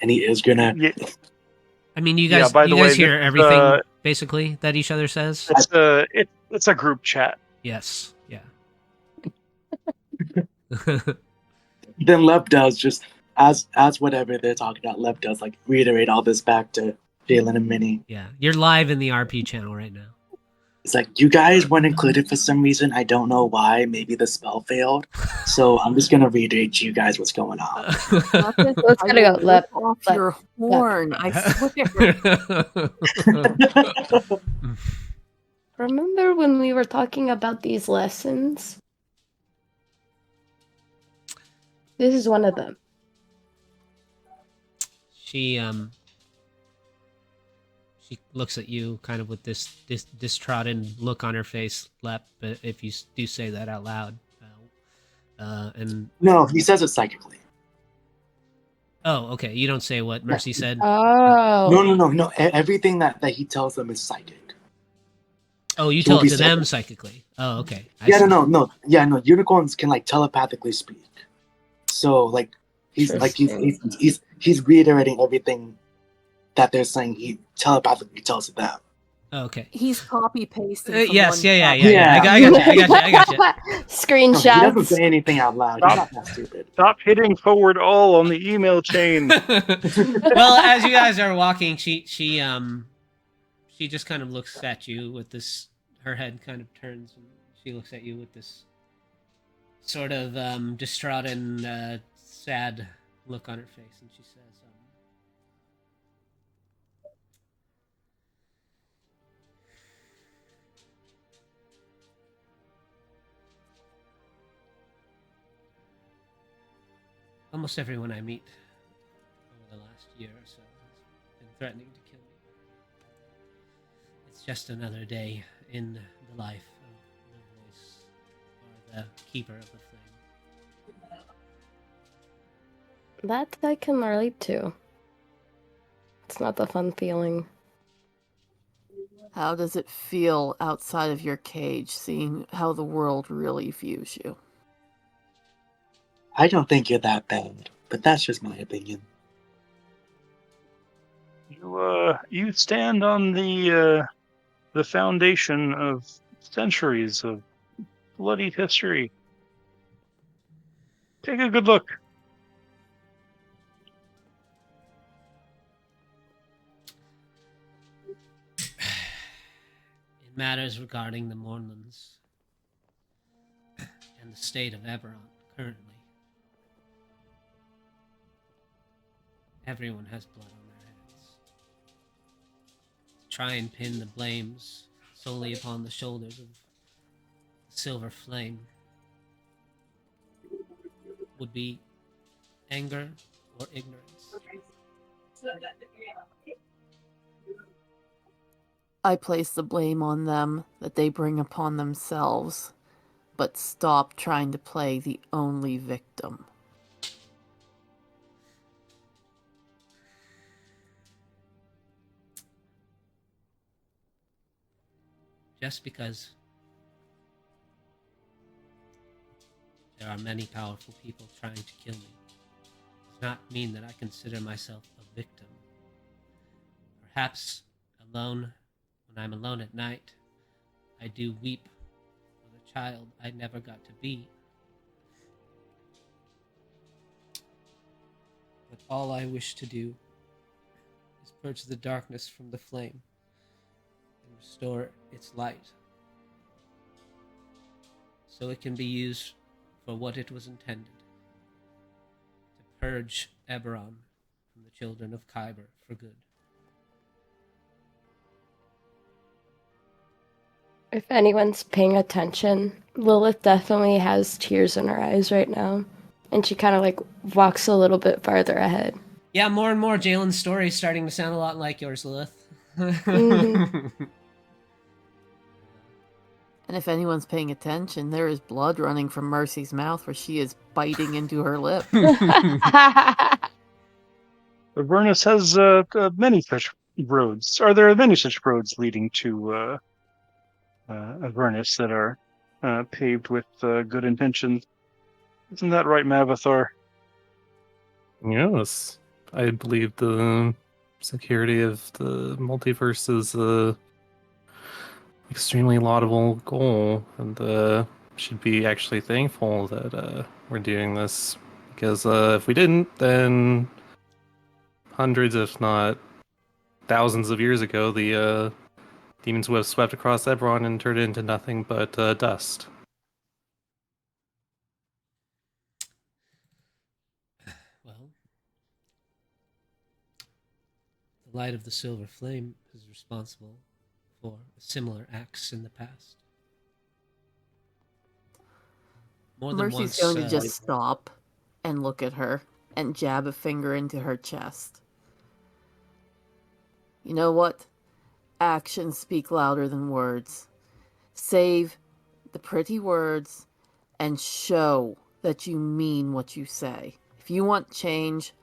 and he is gonna. Yeah, I mean, you guys, by the way, hear this, everything basically that each other says. it's a group chat. Yes. Yeah. Then Lep does just as whatever they're talking about. Lep does like reiterate all this back to Jalen and Minnie. Yeah, you're live in the RP channel right now. It's like, you guys weren't included for some reason. I don't know why. Maybe the spell failed. So I'm just gonna reiterate to you guys what's going on. Let's gonna go Lep. Off your horn, I swear. Remember when we were talking about these lessons? This is one of them. She looks at you kind of with this distrodden look on her face, Lep, if you do say that out loud. And No, he says it psychically. oh, okay. You don't say what Mercy said. Oh. No. Everything that he tells them is psychic. Oh, you tell it to them psychically. Oh, okay. Yeah, no. Yeah, no. Unicorns can like telepathically speak. So like he's reiterating everything that they're saying he telepathically tells it them. Okay. He's copy pasting. Yes, yeah. Yeah. I got you. I got you. No, he doesn't Screenshots. say anything out loud. He's not that stupid. Stop hitting forward all on the email chain. Well, as you guys are walking, she just kind of looks at you with this. Her head kind of turns, and she looks at you with this sort of distraught and sad look on her face, and she says, almost everyone I meet over the last year or so has been threatening to kill me. It's just another day in the life of the voice, or the keeper of the flame. That I can relate to. It's not the fun feeling. How does it feel outside of your cage, seeing how the world really views you? I don't think you're that bad, but that's just my opinion. You stand on the foundation of centuries of bloody history. Take a good look. It matters regarding the Mornlands and the state of Eberron currently. Everyone has blood on their hands. To try and pin the blames solely upon the shoulders of the Silver Flame would be anger or ignorance. I place the blame on them that they bring upon themselves, but stop trying to play the only victim. Just because there are many powerful people trying to kill me does not mean that I consider myself a victim. Perhaps alone, when I'm alone at night, I do weep for the child I never got to be. But all I wish to do is purge the darkness from the flame and restore its light, so it can be used for what it was intended, to purge Eberron from the children of Kyber for good. If anyone's paying attention, Lilith definitely has tears in her eyes right now. And she kind of like walks a little bit farther ahead. Yeah, more and more Jalen's story is starting to sound a lot like yours, Lilith. Mm-hmm. And if anyone's paying attention, there is blood running from Mercy's mouth where she is biting into her lip. Avernus has many such roads. Are there many such roads leading to Avernus that are paved with good intentions? Isn't that right, Mavathar? Yes, I believe the security of the multiverse is a extremely laudable goal, and should be actually thankful that we're doing this, because if we didn't, then hundreds, if not thousands of years ago, the demons would have swept across Eberron and turned it into nothing but dust. Well, the light of the Silver Flame is responsible for similar acts in the past. More than Mercy's once, going to just stop and look at her and jab a finger into her chest. You know what? Actions speak louder than words. Save the pretty words and show that you mean what you say. If you want change,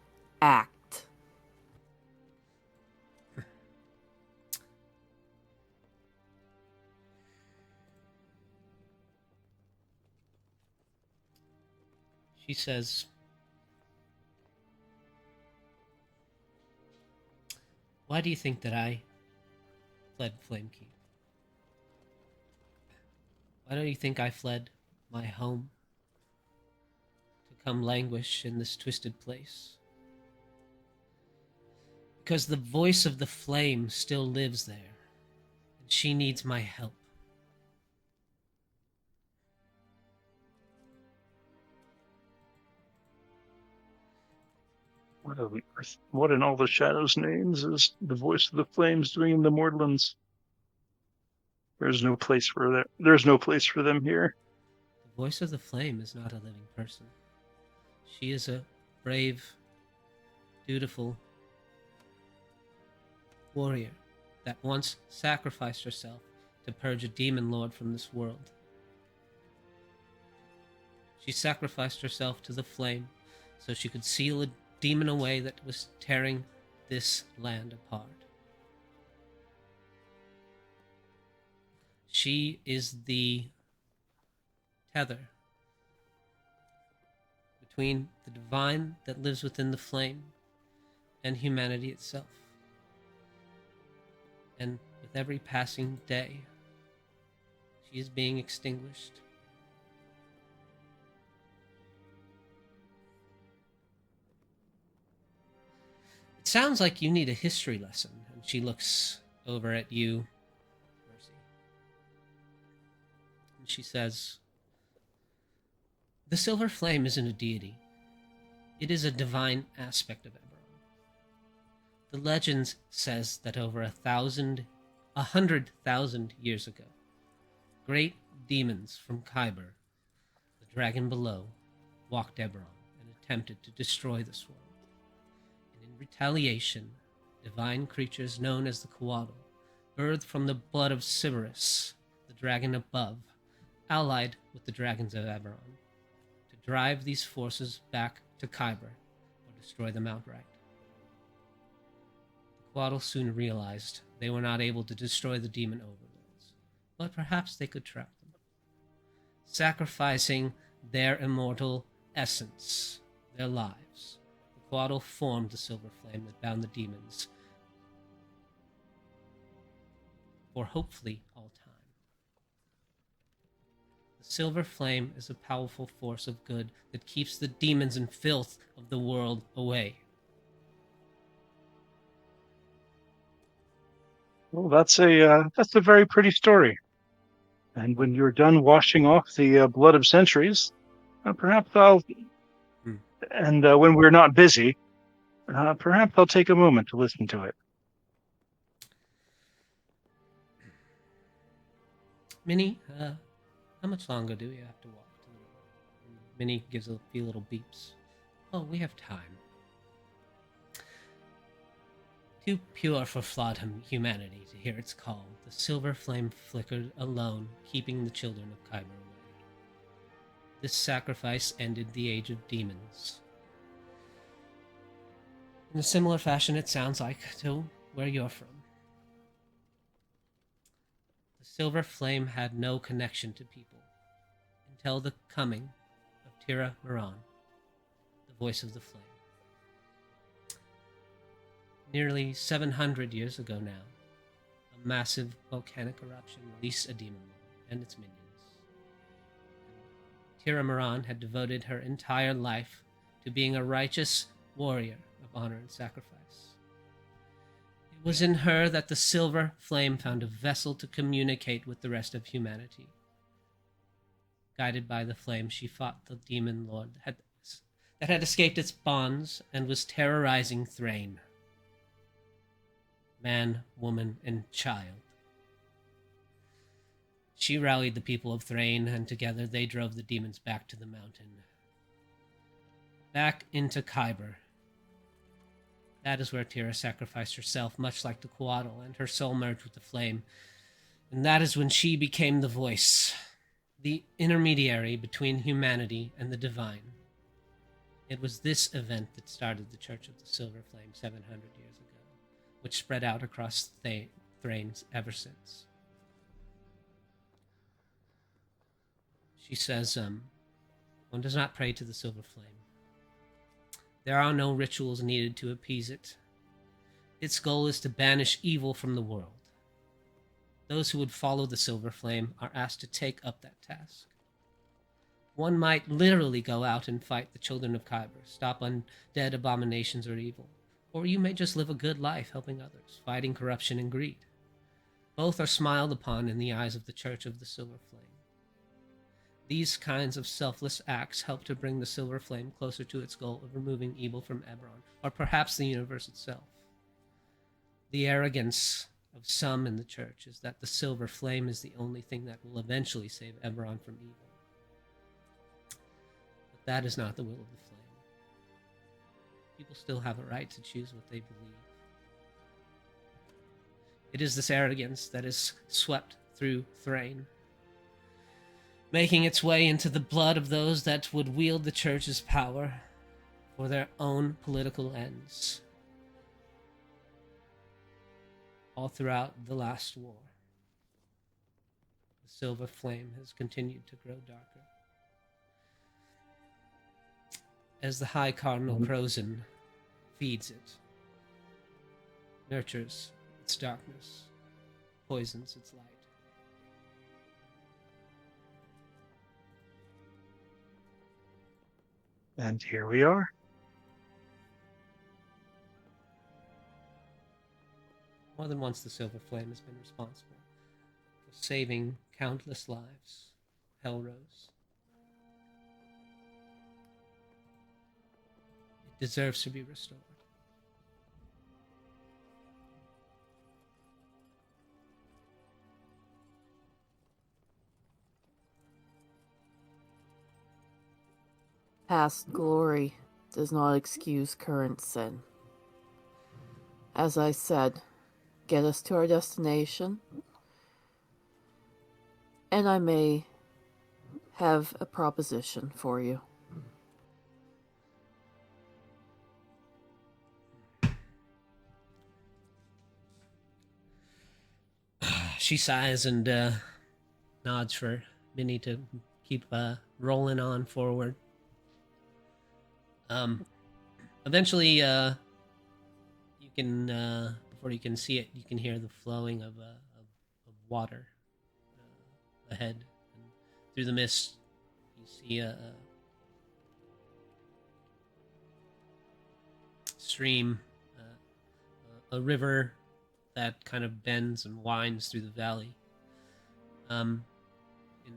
act. she says, Why do you think that I fled Flame Keep? Why don't you think I fled my home to come languish in this twisted place? Because the voice of the flame still lives there, and she needs my help. What in all the shadows' names is the voice of the flames doing in the Mortlands? There's no place for them here. The voice of the flame is not a living person. She is a brave, dutiful warrior that once sacrificed herself to purge a demon lord from this world. She sacrificed herself to the flame so she could seal a demon away that was tearing this land apart. She is the tether between the divine that lives within the flame and humanity itself. And with every passing day, she is being extinguished. It sounds like you need a history lesson. And she looks over at you, Mercy. And she says, the Silver Flame isn't a deity. It is a divine aspect of Eberron. The legends says that over 100,000 years ago, great demons from Kyber, the dragon below, walked Eberron and attempted to destroy this world. And in retaliation, divine creatures known as the Coatl, birthed from the blood of Sybaris, the dragon above, allied with the dragons of Eberron, to drive these forces back to Kyber or destroy them outright. The Coatl soon realized they were not able to destroy the demon overlords, but perhaps they could trap them, sacrificing their immortal essence, their lives. The Coatl formed the silver flame that bound the demons for hopefully all time. The silver flame is a powerful force of good that keeps the demons and filth of the world away. Well, that's a very pretty story. And when you're done washing off the blood of centuries, perhaps I'll. And when we're not busy, perhaps I'll take a moment to listen to it. Minnie, how much longer do we have to walk to the river? Minnie gives a few little beeps. Oh, we have time. Too pure for flawed humanity to hear its call, the silver flame flickered alone, keeping the children of Kyber away. This sacrifice ended the age of demons. In a similar fashion, it sounds like to where you're from. The silver flame had no connection to people until the coming of Tira Miran, the voice of the flame. Nearly 700 years ago now, a massive volcanic eruption released a demon lord and its minions. Tira Miran had devoted her entire life to being a righteous warrior of honor and sacrifice. It was in her that the silver flame found a vessel to communicate with the rest of humanity. Guided by the flame, she fought the demon lord that had escaped its bonds and was terrorizing Thrain. Man, woman, and child. She rallied the people of Thrain, and together they drove the demons back to the mountain. Back into Kyber. That is where Tira sacrificed herself, much like the Coatl, and her soul merged with the flame. And that is when she became the voice, the intermediary between humanity and the divine. It was this event that started the Church of the Silver Flame 700 years ago, which spread out across Thrain ever since. She says, one does not pray to the silver flame. There are no rituals needed to appease it. Its goal is to banish evil from the world. Those who would follow the Silver Flame are asked to take up that task. One might literally go out and fight the children of Kyber, stop undead abominations or evil. Or you may just live a good life helping others, fighting corruption and greed. Both are smiled upon in the eyes of the Church of the Silver Flame. These kinds of selfless acts help to bring the Silver Flame closer to its goal of removing evil from Eberron, or perhaps the universe itself. The arrogance of some in the Church is that the Silver Flame is the only thing that will eventually save Eberron from evil. But that is not the will of the Flame. People still have a right to choose what they believe. It is this arrogance that is swept through Thrain, making its way into the blood of those that would wield the Church's power for their own political ends. All throughout the last war, the Silver Flame has continued to grow darker. As the High Cardinal Crozin feeds it, nurtures its darkness, poisons its light. And here we are. More than once, the Silver Flame has been responsible for saving countless lives. Hellrose. It deserves to be restored. Past glory does not excuse current sin. As I said, get us to our destination, and I may have a proposition for you. She sighs and nods for Minnie to keep rolling on forward. Eventually, you can, before you can see it, you can hear the flowing of water ahead. And through the mist, you see a stream, a river that kind of bends and winds through the valley. In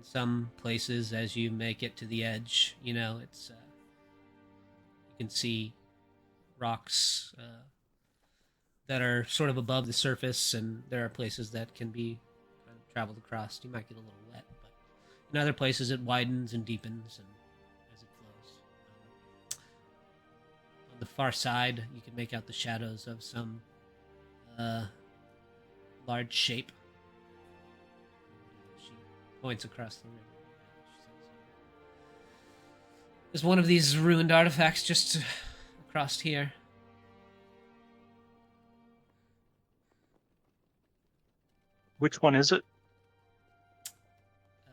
some places, as you make it to the edge, you know, it's you can see rocks that are sort of above the surface, and there are places that can be kind of traveled across. You might get a little wet, but in other places it widens and deepens and as it flows. On the far side, you can make out the shadows of some large shape. She points across the river. She says, "There's one of these ruined artifacts just across here." Which one is it?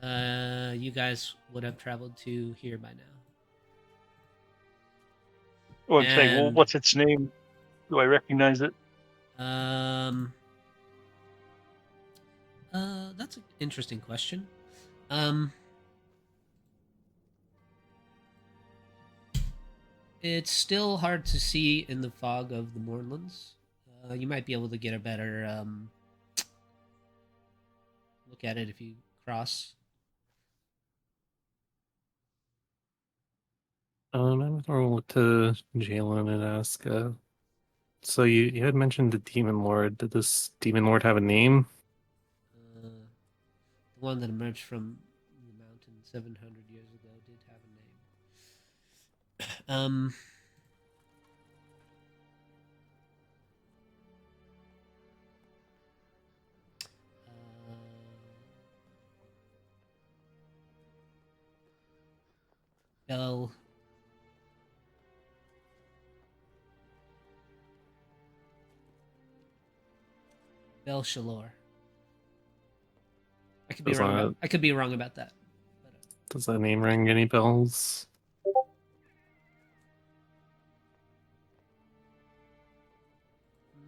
You guys would have traveled to here by now. Oh, I'm saying, well, And- what's its name? Do I recognize it? That's an interesting question. It's still hard to see in the fog of the Mournlands. You might be able to get a better look at it if you cross. I'm going to look to Jalen and ask, so you had mentioned the Demon Lord. Did this Demon Lord have a name? The one that emerged from the mountain 700 years ago did have a name. Bel Shalor. I could be Does wrong. that- I could be wrong about that. But, Does that name ring any bells?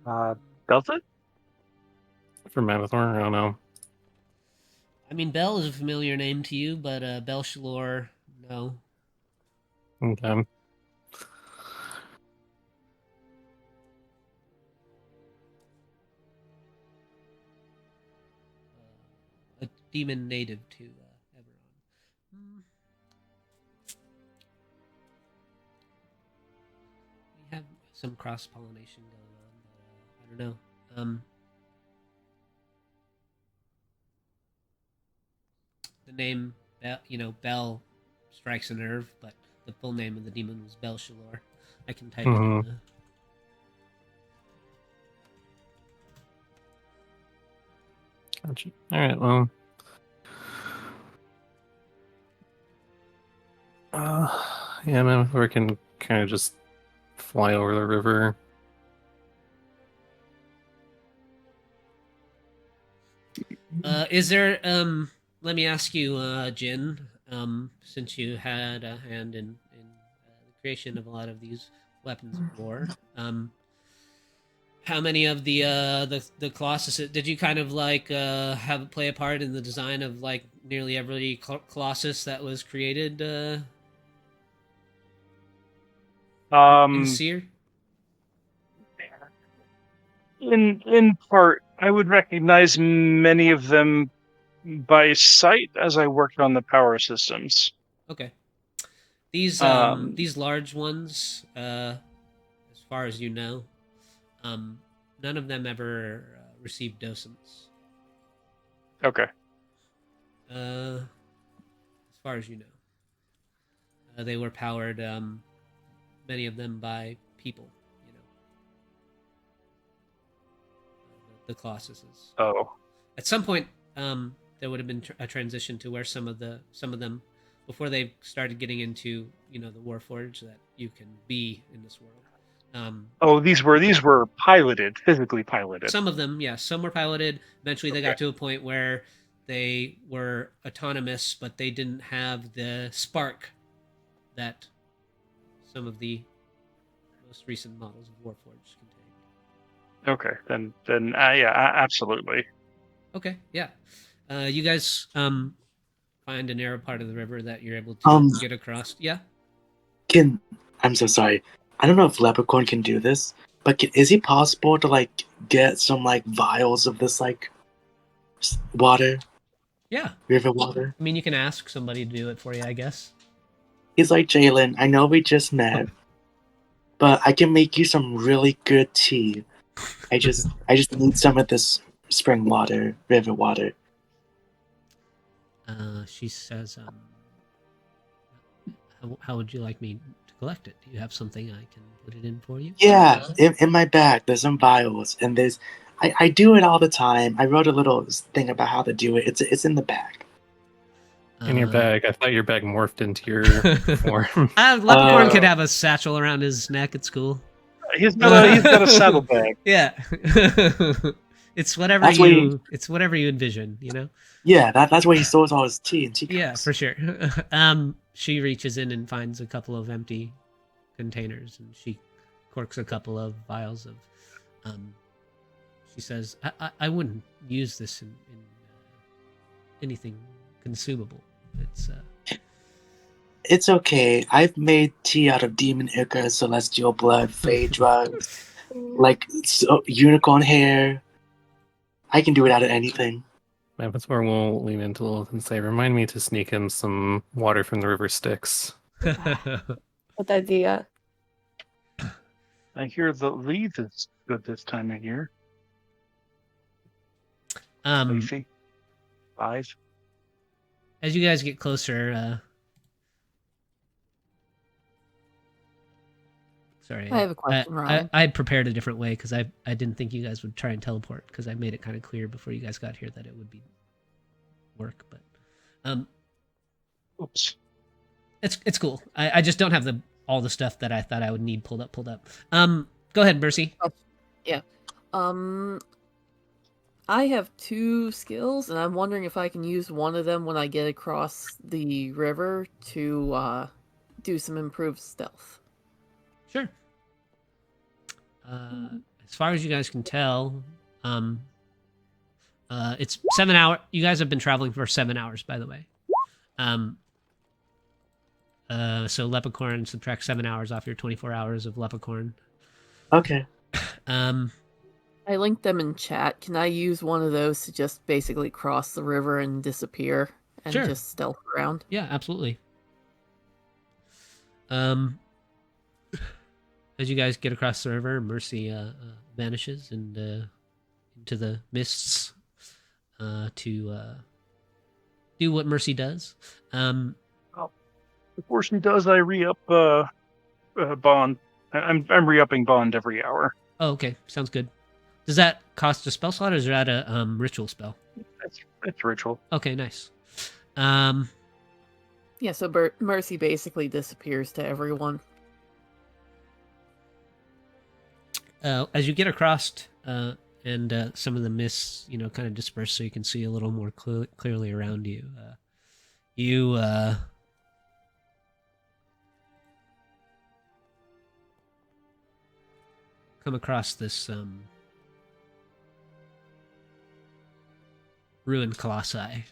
Does it? For Manathor, I don't know. I mean, Bell is a familiar name to you, but Belshalor, no. Okay. A demon native to Eberron. We have some cross pollination going on, but I don't know. The name, Bell strikes a nerve, but the full name of the demon was Belshalor. I can type it in Mhm. the. Gotcha. All right. Well. Yeah, Manathor can kind of just fly over the river. Is there let me ask you, Jin, since you had a hand in the creation of a lot of these weapons of war, how many of the Colossus did you kind of like have play a part in the design of like nearly every Colossus that was created in Seer? In part, I would recognize many of them by sight as I worked on the power systems. Okay. Um, These large ones, as far as you know, none of them ever received docents. okay. As far as you know, they were powered. Many of them by people. You know, the Colossuses. Oh, At some point, there would have been a transition to where some of them, before they started getting into the Warforged that you can be in this world. these were piloted, physically piloted. Some of them, yes, some were piloted. Eventually, they Okay. got to a point where they were autonomous, but they didn't have the spark that some of the most recent models of Warforged contained. Okay, then yeah, absolutely. Okay, yeah. You guys find a narrow part of the river that you're able to Um, get across. Yeah. I'm so sorry. I don't know if Leprechaun can do this, but is it possible to like get some like vials of this like water, Yeah. river water? I mean, you can ask somebody to do it for you, I guess. He's like, Jalen, I know we just met, but I can make you some really good tea. I just need some of this spring water, river water. She says, how would you like me to collect it? Do you have something I can put it in for you? Yeah, in my bag, there's some vials, and I do it all the time. I wrote a little thing about how to do it. It's in the bag. In your bag. I thought your bag morphed into your form. Leprechaun could have a satchel around his neck. It's cool. He's got a saddlebag. Yeah. It's whatever That's what it's whatever you envision, Yeah, that's where he stores all his tea and teacups. Yeah, for sure. She reaches in and finds a couple of empty containers, and she corks a couple of vials of. She says, "I wouldn't use this in anything consumable. It's okay. I've made tea out of demon ichor, celestial blood, fey drugs, like unicorn hair. I can do it out of anything." Manathor will lean into Lilith and say, "Remind me to sneak him some water from the river Styx." Good idea. I hear the Leith is good this time of year. Leafy. 5. As you guys get closer, sorry, I have a question, Ryan. I had prepared a different way because I didn't think you guys would try and teleport because I made it kind of clear before you guys got here that it would be work, but Oops. it's cool. I just don't have all the stuff that I thought I would need pulled up. Go ahead, Mercy. Yeah. I have 2 skills, and I'm wondering if I can use one of them when I get across the river to do some improved stealth. Sure. As as far as you guys can tell, it's 7 hours. You guys have been traveling for 7 hours, by the way. So Leprechaun subtract 7 hours off your 24 hours of Leprechaun. Okay. I linked them in chat. Can I use one of those to just basically cross the river and disappear and Sure. just stealth around? Yeah, absolutely. As you guys get across the river, Mercy vanishes and into the mists to do what Mercy does. Before she does, I re-up Bond. I'm re-upping Bond every hour. Oh, okay. Sounds good. Does that cost a spell slot, or is that a ritual spell? It's ritual. Okay, nice. Yeah, so Mercy basically disappears to everyone. As you get across, and some of the mists, kind of disperse, so you can see a little more clearly around you. You come across this ruined colossi.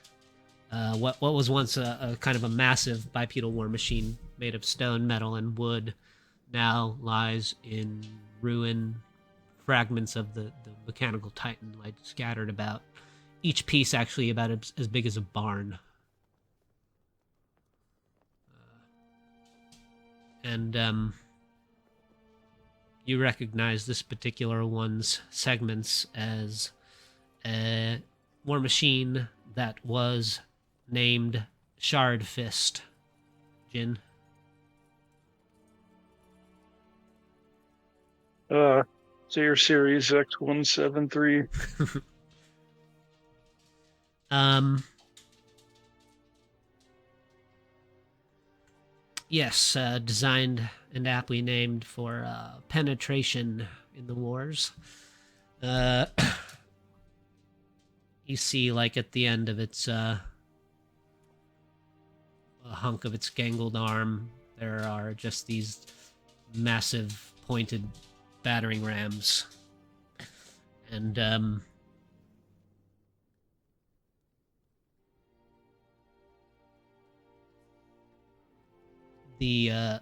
What was once a kind of a massive bipedal war machine made of stone, metal, and wood now lies in ruin. Fragments of the mechanical titan lie scattered about. Each piece actually about as big as a barn. And you recognize this particular one's segments as a war machine that was named Shard Fist. Jin. So your series X173. Yes, designed and aptly named for penetration in the wars. You see, like at the end of its a hunk of its gangled arm, there are just these massive pointed battering rams, and the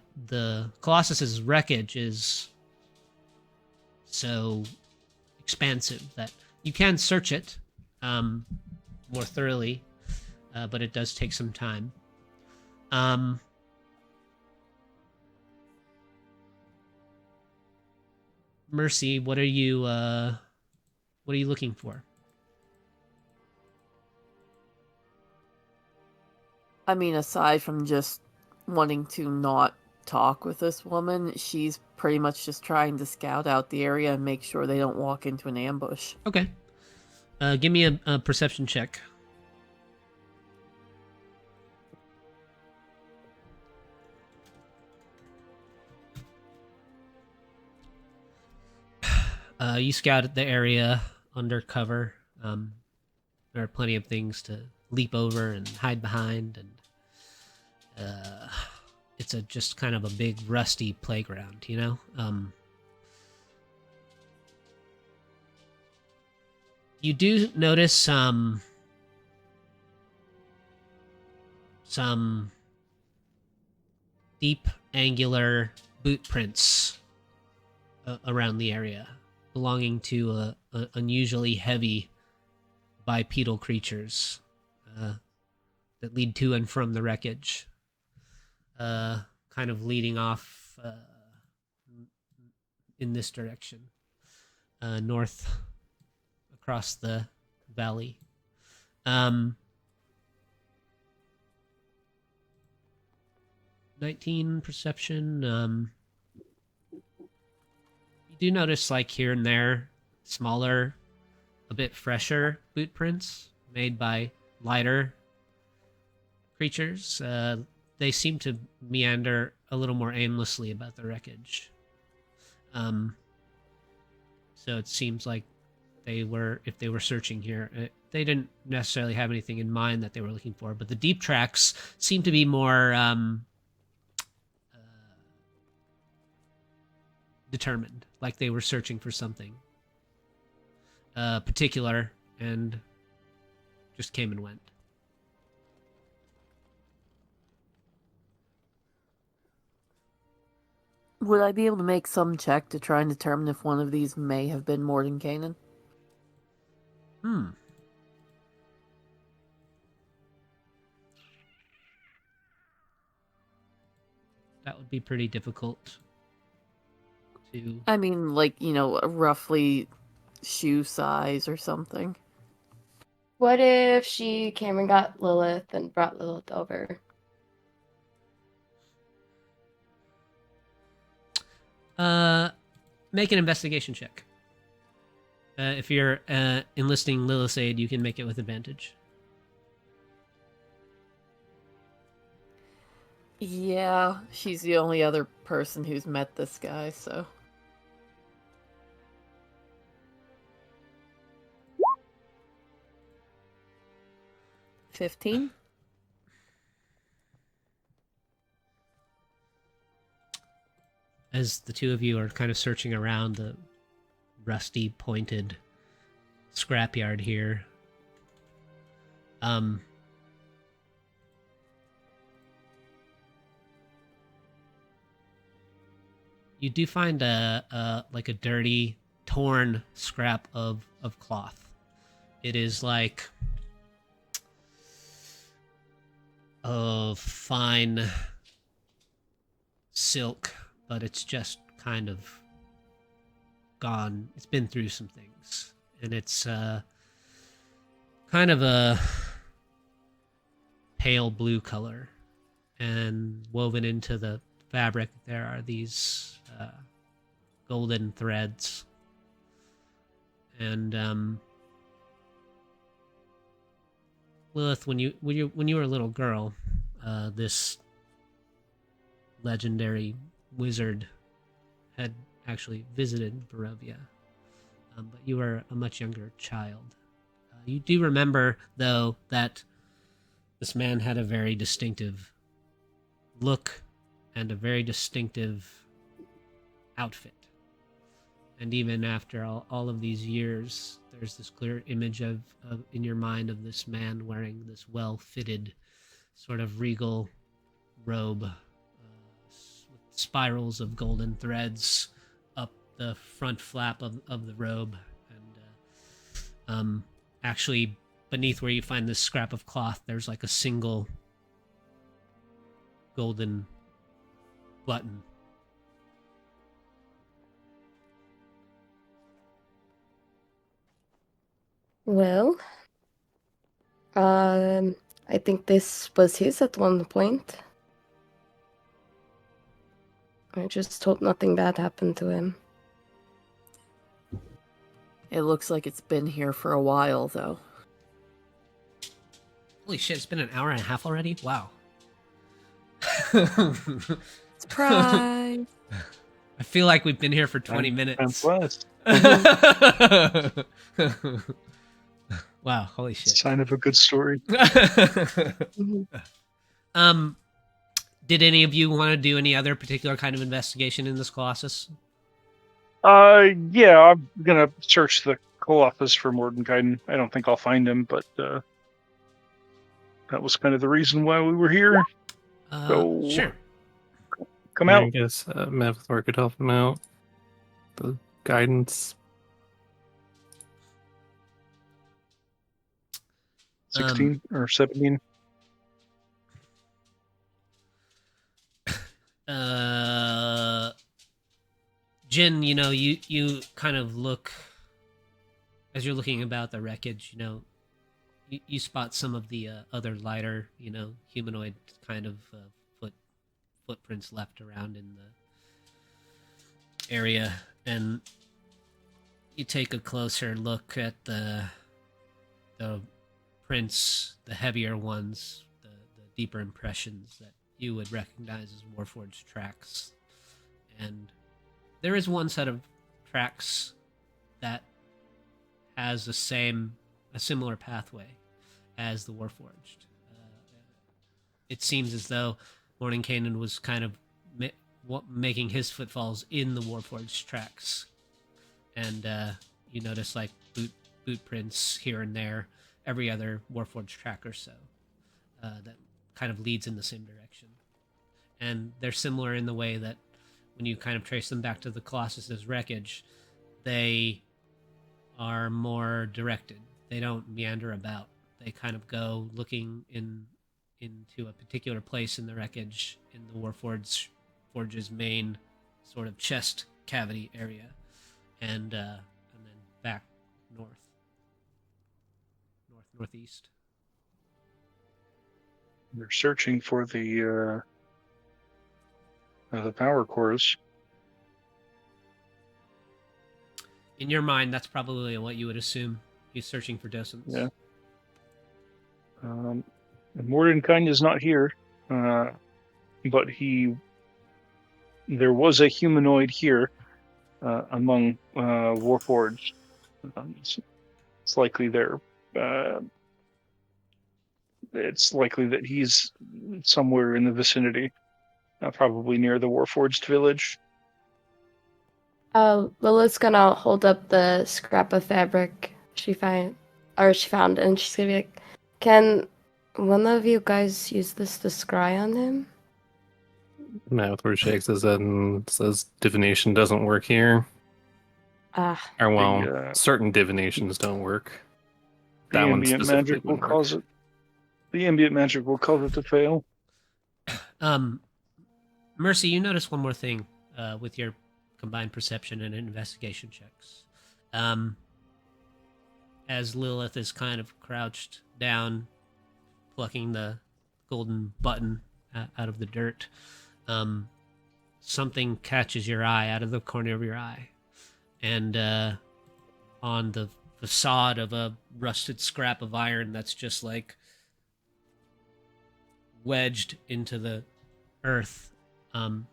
Colossus's wreckage is so expansive that you can search it more thoroughly, but it does take some time. Mercy, what are you looking for? I mean, aside from just wanting to not talk with this woman, she's pretty much just trying to scout out the area and make sure they don't walk into an ambush. Okay. Give me a perception check. You scouted the area under cover. There are plenty of things to leap over and hide behind, and it's just kind of a big rusty playground, You do notice some deep angular boot prints around the area, belonging to unusually heavy bipedal creatures that lead to and from the wreckage, kind of leading off in this direction, north across the valley. 19 perception. You do notice, like, here and there, smaller, a bit fresher boot prints made by lighter creatures. They seem to meander a little more aimlessly about the wreckage. So it seems like if they were searching here, they didn't necessarily have anything in mind that they were looking for, but the deep tracks seem to be more determined, like they were searching for something. particular and just came and went. Would I be able to make some check to try and determine if one of these may have been Mordenkainen? That would be pretty difficult to... I mean, like, roughly shoe size or something. What if she came and got Lilith and brought Lilith over? Make an investigation check. If you're enlisting Lilith's aid, you can make it with advantage. Yeah, she's the only other person who's met this guy, so... $15? As the two of you are kind of searching around the rusty, pointed scrapyard here, you do find a dirty, torn scrap of cloth. It is like a fine silk, but it's just kind of gone. It's been through some things, and it's kind of a pale blue color, and woven into the fabric there are these golden threads. And Lilith, when you were a little girl, this legendary wizard had actually visited Barovia, but you were a much younger child. You do remember, though, that this man had a very distinctive look and a very distinctive outfit. And even after all of these years, there's this clear image of in your mind of this man wearing this well-fitted sort of regal robe with spirals of golden threads up the front flap of the robe. And actually, beneath where you find this scrap of cloth, there's like a single golden button. Well, I think this was his at one point. I just hope nothing bad happened to him. It looks like it's been here for a while, though. Holy shit, it's been an hour and a half already? Wow. Surprise! I feel like we've been here for 20 minutes. Wow, holy shit. Sign of a good story. Did any of you want to do any other particular kind of investigation in this Colossus? Yeah, I'm gonna search the Colossus for Mordenkainen. I don't think I'll find him, but that was kind of the reason why we were here. So, sure. Come out. I guess Mavithor could help him out. The guidance. 16 or 17. Jin, you kind of look, as you're looking about the wreckage, you spot some of the other lighter, humanoid kind of footprints left around in the area, and you take a closer look at the prints, the heavier ones, the deeper impressions that you would recognize as Warforged tracks. And there is one set of tracks that has a similar pathway as the Warforged. It seems as though Mordenkainen was kind of making his footfalls in the Warforged tracks. And you notice like boot prints here and there, every other Warforged track or so, that kind of leads in the same direction. And they're similar in the way that when you kind of trace them back to the Colossus's wreckage, they are more directed. They don't meander about. They kind of go looking into a particular place in the wreckage in the Warforge's main sort of chest cavity area, and then back northeast. They're searching for the power cores. In your mind, that's probably what you would assume. He's searching for docents. Yeah. Mordenkainen is not here, but there was a humanoid here among Warforged. It's likely it's likely that he's somewhere in the vicinity, probably near the Warforged village. Lilith's gonna hold up the scrap of fabric she found, and she's gonna be like, "Can one of you guys use this to scry on him?" Mouthward shakes his head and says, "Divination doesn't work here." Ah, Or well, The, certain divinations don't work. the That one ambient specifically magic will wouldn't work. cause it. The ambient magic will cause it to fail. Mercy, you notice one more thing with your combined perception and investigation checks. As Lilith is kind of crouched down, plucking the golden button out of the dirt, something catches your eye out of the corner of your eye. And on the facade of a rusted scrap of iron that's just like wedged into the earth,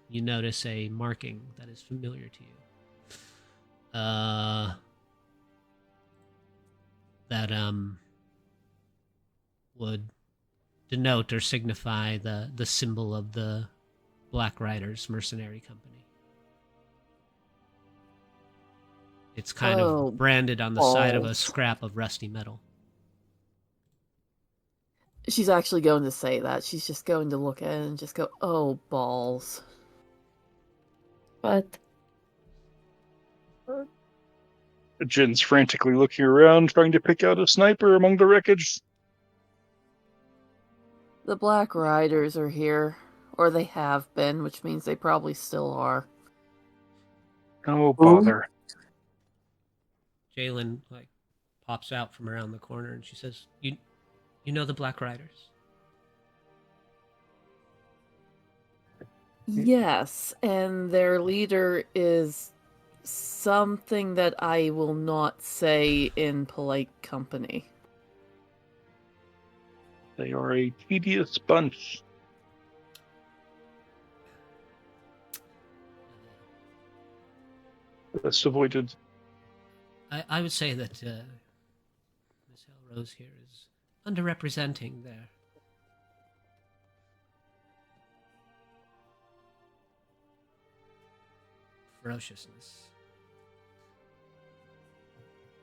you notice a marking that is familiar to you. That would denote or signify the symbol of the Black Riders mercenary company. It's kind of branded on the side of a scrap of rusty metal. She's actually going to say that. She's just going to look at it and just go, "Oh, balls." what? Jin's frantically looking around, trying to pick out a sniper among the wreckage. The Black Riders are here. Or they have been, which means they probably still are. Oh, bother. Jalen pops out from around the corner and she says, You know the Black Riders?" Yes, and their leader is something that I will not say in polite company. They are a tedious bunch. Best avoided. I would say that Miss Hellrose here is underrepresenting their ferociousness.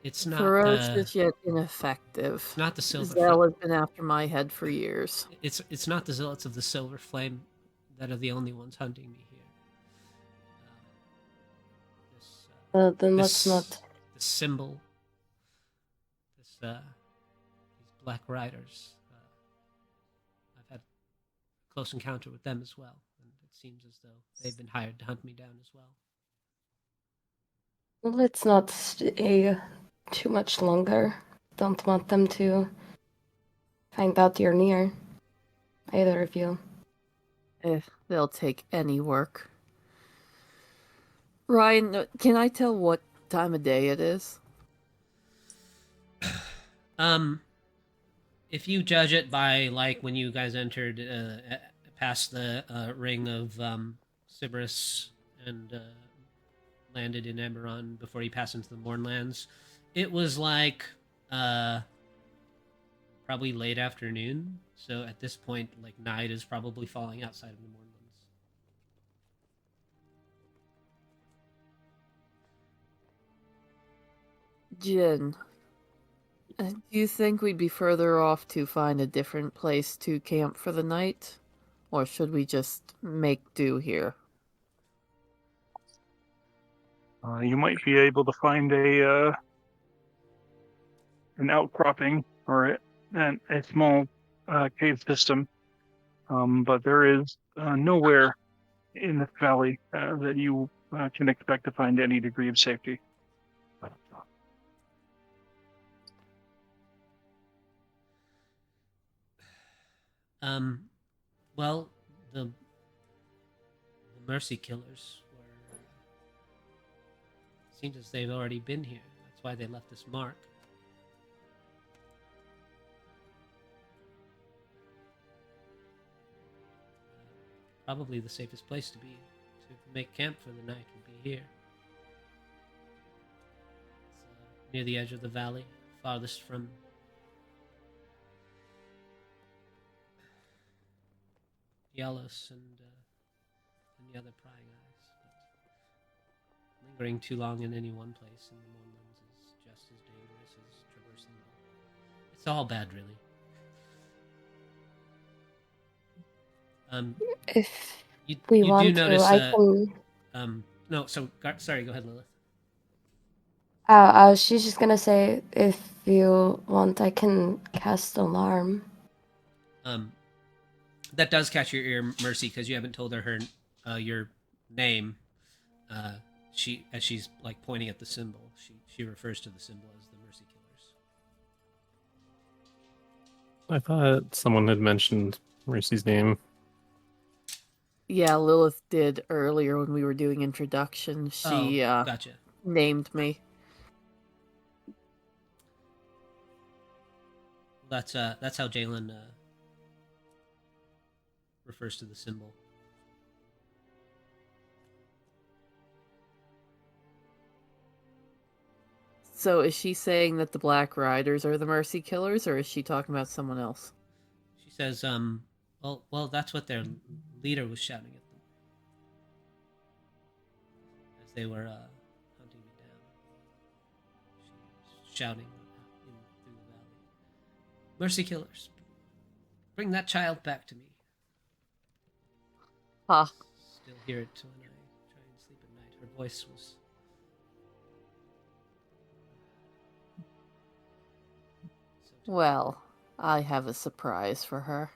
It's not Ferocious yet ineffective. It's not the Silver Zell Flame. has been after my head for years. It's not the zealots of the Silver Flame that are the only ones hunting me here. Then This- let's not. The symbol, these Black Riders. I've had a close encounter with them as well, and it seems as though they've been hired to hunt me down as well. Let's not stay too much longer. Don't want them to find out you're near. Either of you. They'll take any work. Ryan, can I tell what time of day it is? If you judge it by when you guys entered past the ring of Sybaris and landed in Eberron before you pass into the Mornlands, it was probably late afternoon. So at this point, night is probably falling outside of the Mornlands. Jin, Do you think we'd be further off to find a different place to camp for the night? Or should we just make do here? You might be able to find an outcropping or a small cave system, but there is nowhere in this valley that you can expect to find any degree of safety. Well, the Mercy Killers were seems as they've already been here. That's why they left this mark. Probably the safest place to make camp for the night would be here. It's near the edge of the valley, farthest from Yalos and the other prying eyes. But lingering too long in any one place in the Moonlands is just as dangerous as traversing them. It's all bad, really. If You we do want notice. to, I can. No. Sorry. Go ahead, Lilith. She's just gonna say, if you want, I can cast alarm. That does catch your ear, Mercy, because you haven't told her your name. She's like pointing at the symbol. She refers to the symbol as the Mercy Killers. I thought someone had mentioned Mercy's name. Yeah, Lilith did earlier when we were doing introduction. She Gotcha. named me. That's how Jalen refers to the symbol. So is she saying that the Black Riders are the Mercy Killers, or is she talking about someone else? She says, well, that's what their leader was shouting at them as they were hunting me down. She was shouting through the valley. Mercy Killers, bring that child back to me. Ha. Still hear it when I try and sleep at night. Her voice was... Well, I have a surprise for her.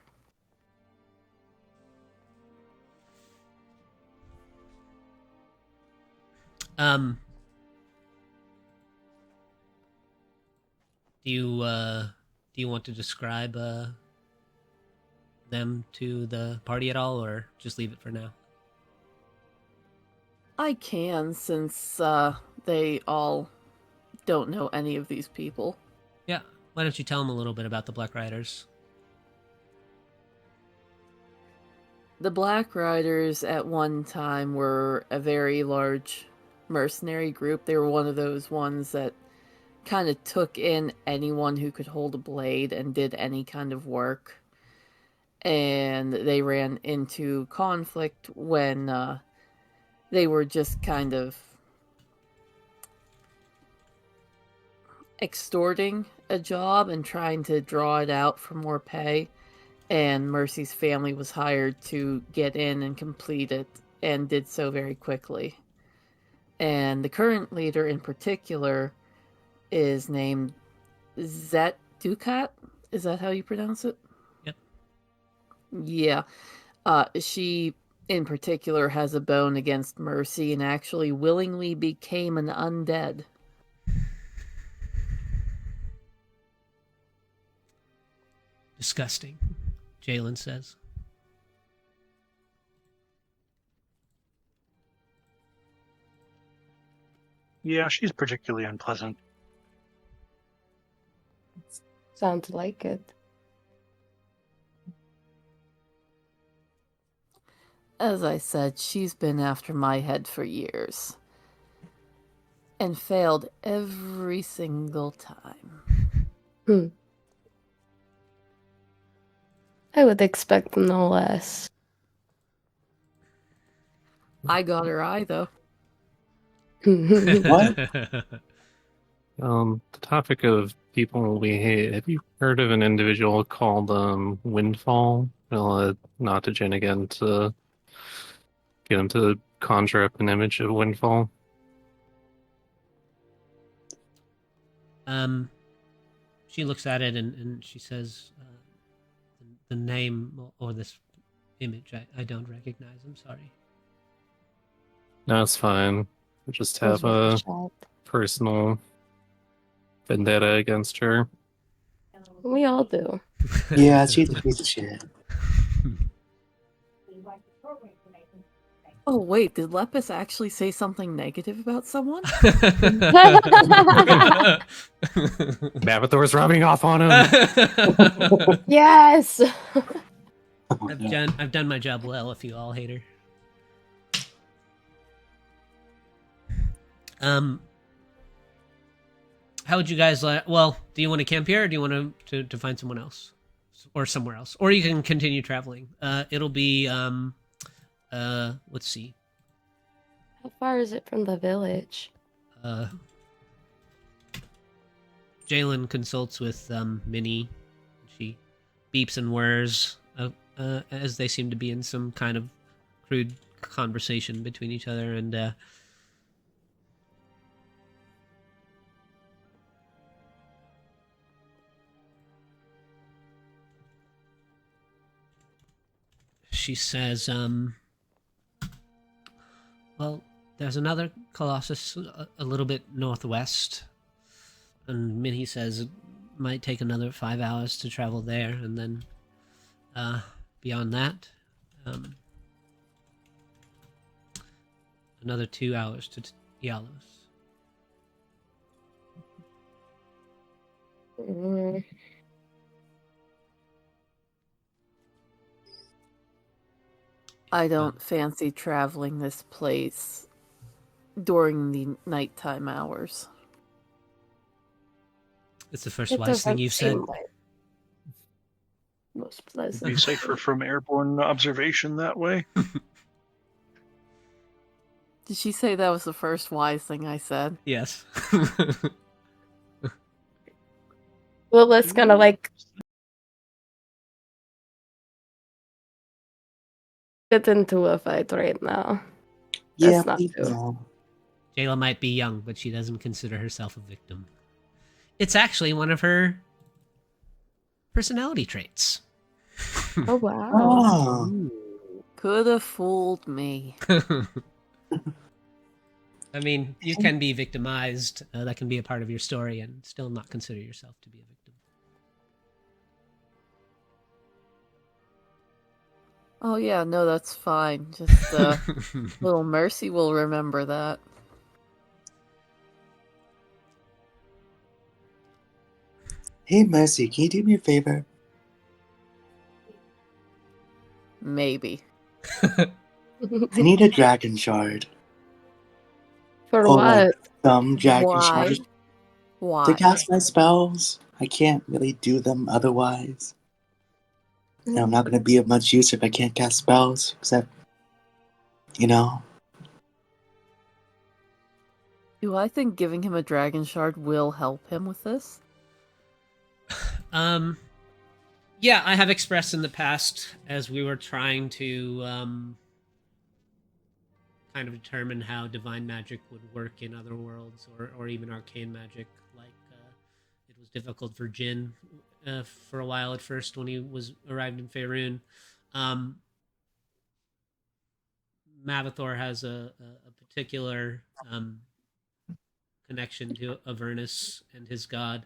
Do you want to describe them to the party at all, or just leave it for now? I can, since they all don't know any of these people. Yeah, why don't you tell them a little bit about the Black Riders? The Black Riders at one time were a very large mercenary group. They were one of those ones that kind of took in anyone who could hold a blade and did any kind of work. And they ran into conflict when they were just kind of extorting a job and trying to draw it out for more pay. And Mercy's family was hired to get in and complete it, and did so very quickly. And the current leader in particular is named Zet Ducat. Is that how you pronounce it? Yep. Yeah. She in particular has a bone against Mercy and actually willingly became an undead. Disgusting, Jalen says. Yeah, she's particularly unpleasant. Sounds like it. As I said, she's been after my head for years. And failed every single time. I would expect no less. I got her eye, though. What? The topic of people we hate. Have you heard of an individual called Windfall? I'll nod to Jin again to get him to conjure up an image of Windfall. She looks at it and she says, the name or this image, I don't recognize. I'm sorry. No, it's fine. I just Was have worth a a shot. personal vendetta against her. We all do. Yeah, she's a piece of shit. Oh wait, did Lepus actually say something negative about someone? Mavathor's rubbing off on him. Yes. Oh, no. I've done my job well. If you all hate her. How would you guys like? Well, do you want to camp here, or do you want to find someone else, or somewhere else, or you can continue traveling? It'll be let's see. How far is it from the village? Jalen consults with Minnie. She beeps and whirs as they seem to be in some kind of crude conversation between each other, and she says, well, there's another Colossus a little bit northwest. And Minnie says it might take another 5 hours to travel there, and then beyond that, another 2 hours to Yalos. Mm, I don't fancy traveling this place during the nighttime hours. It's the first it wise thing doesn't you've said. seem like most Be pleasant. safer from airborne observation that way. Did she say that was the first wise thing I said? Yes. Lilith's gonna like get into a fight right now. Yeah, That's not please true. no. Jayla might be young, but she doesn't consider herself a victim. It's actually one of her personality traits. Oh wow. Oh, Could have fooled me. I mean, you can be victimized. That can be a part of your story and still not consider yourself to be a victim. Oh yeah, no, that's fine. Just little Mercy will remember that. hey Mercy, can you do me a favor? Maybe. I need a dragon shard. For Or what? like some dragon Why? shards to Why? cast my spells. I can't really do them otherwise. And I'm not going to be of much use if I can't cast spells, except, you know. Do I think giving him a dragon shard will help him with this? Yeah, I have expressed in the past as we were trying to kind of determine how divine magic would work in other worlds or even arcane magic. Like it was difficult for Jin for a while at first when he was arrived in Faerun. Mavathor has a particular connection to Avernus and his god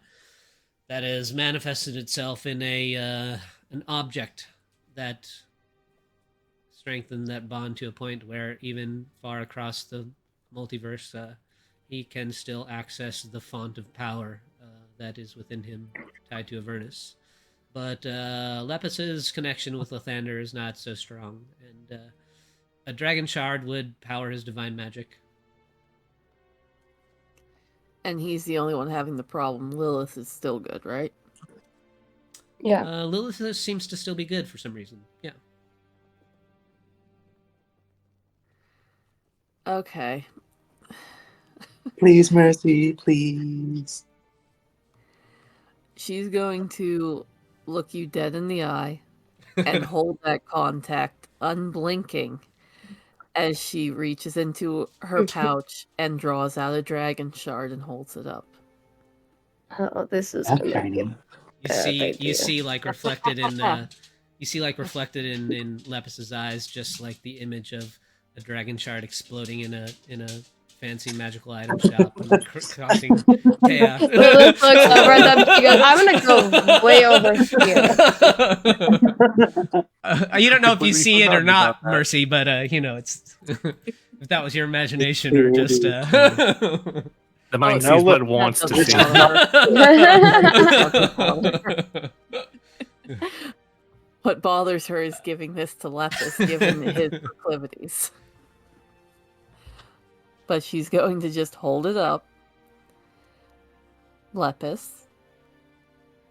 that has manifested itself in an object that strengthened that bond to a point where even far across the multiverse, he can still access the font of power that is within him, tied to Avernus. But Lepus's connection with Lathander is not so strong, and a dragon shard would power his divine magic. And he's the only one having the problem. Lilith is still good, right? Yeah. Lilith seems to still be good for some reason. Yeah. Okay. Please, Mercy, please. she's going to look you dead in the eye and hold that contact, unblinking, as she reaches into her pouch and draws out a dragon shard and holds it up. Oh, this is That's gonna be shiny. a bad You idea. see like reflected in Lepis's eyes, just like the image of a dragon shard exploding in a fancy magical item shop and causing chaos. Lilith looks over at them. She goes, "I'm gonna go way over here." You don't know if you Completely see it or forgotten not, about that. Mercy, but it's if that was your imagination or just. The mind now sees let- what it wants to That see. doesn't What bothers her is giving this to Lepus, given his proclivities. But she's going to just hold it up. Lepus,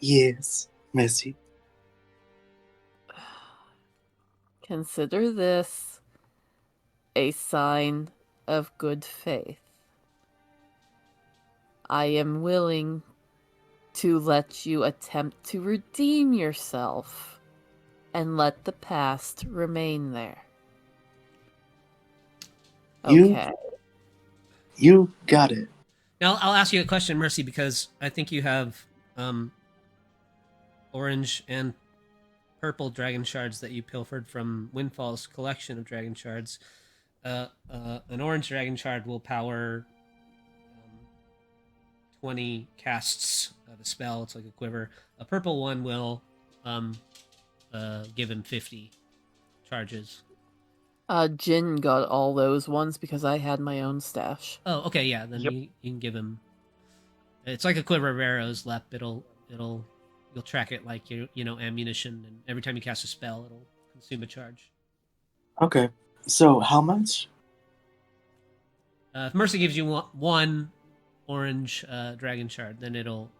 Yes, Missy. consider this a sign of good faith. I am willing to let you attempt to redeem yourself and let the past remain there. You- Okay. You got it. Now I'll ask you a question, Mercy, because I think you have orange and purple dragon shards that you pilfered from Windfall's collection of dragon shards. An orange dragon shard will power 20 casts of a spell. It's like a quiver. A purple one will give him 50 charges. Jin got all those ones because I had my own stash. Oh, okay, yeah. Then Yep. you can give him. It's like a quiver of arrows, Lep. You'll track it like ammunition, and every time you cast a spell, it'll consume a charge. Okay. So how much? If Mercy gives you one orange dragon shard, then it'll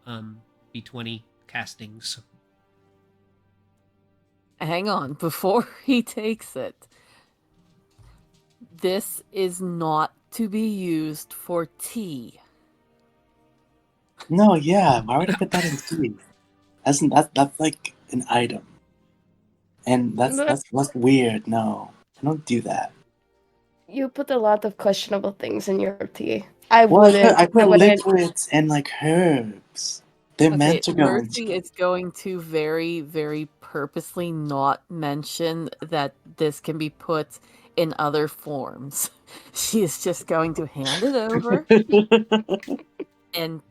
be 20 castings. Hang on, before he takes it. This is not to be used for tea. No, yeah. Why would I put that in tea? That's like an item, and that's weird. No, I don't do that. You put a lot of questionable things in your tea. I Well, wouldn't. I put wouldn't. liquids and like herbs. They're meant to go in Mercy tea. is going to very, very purposely not mention that this can be put in other forms. She is just going to hand it over and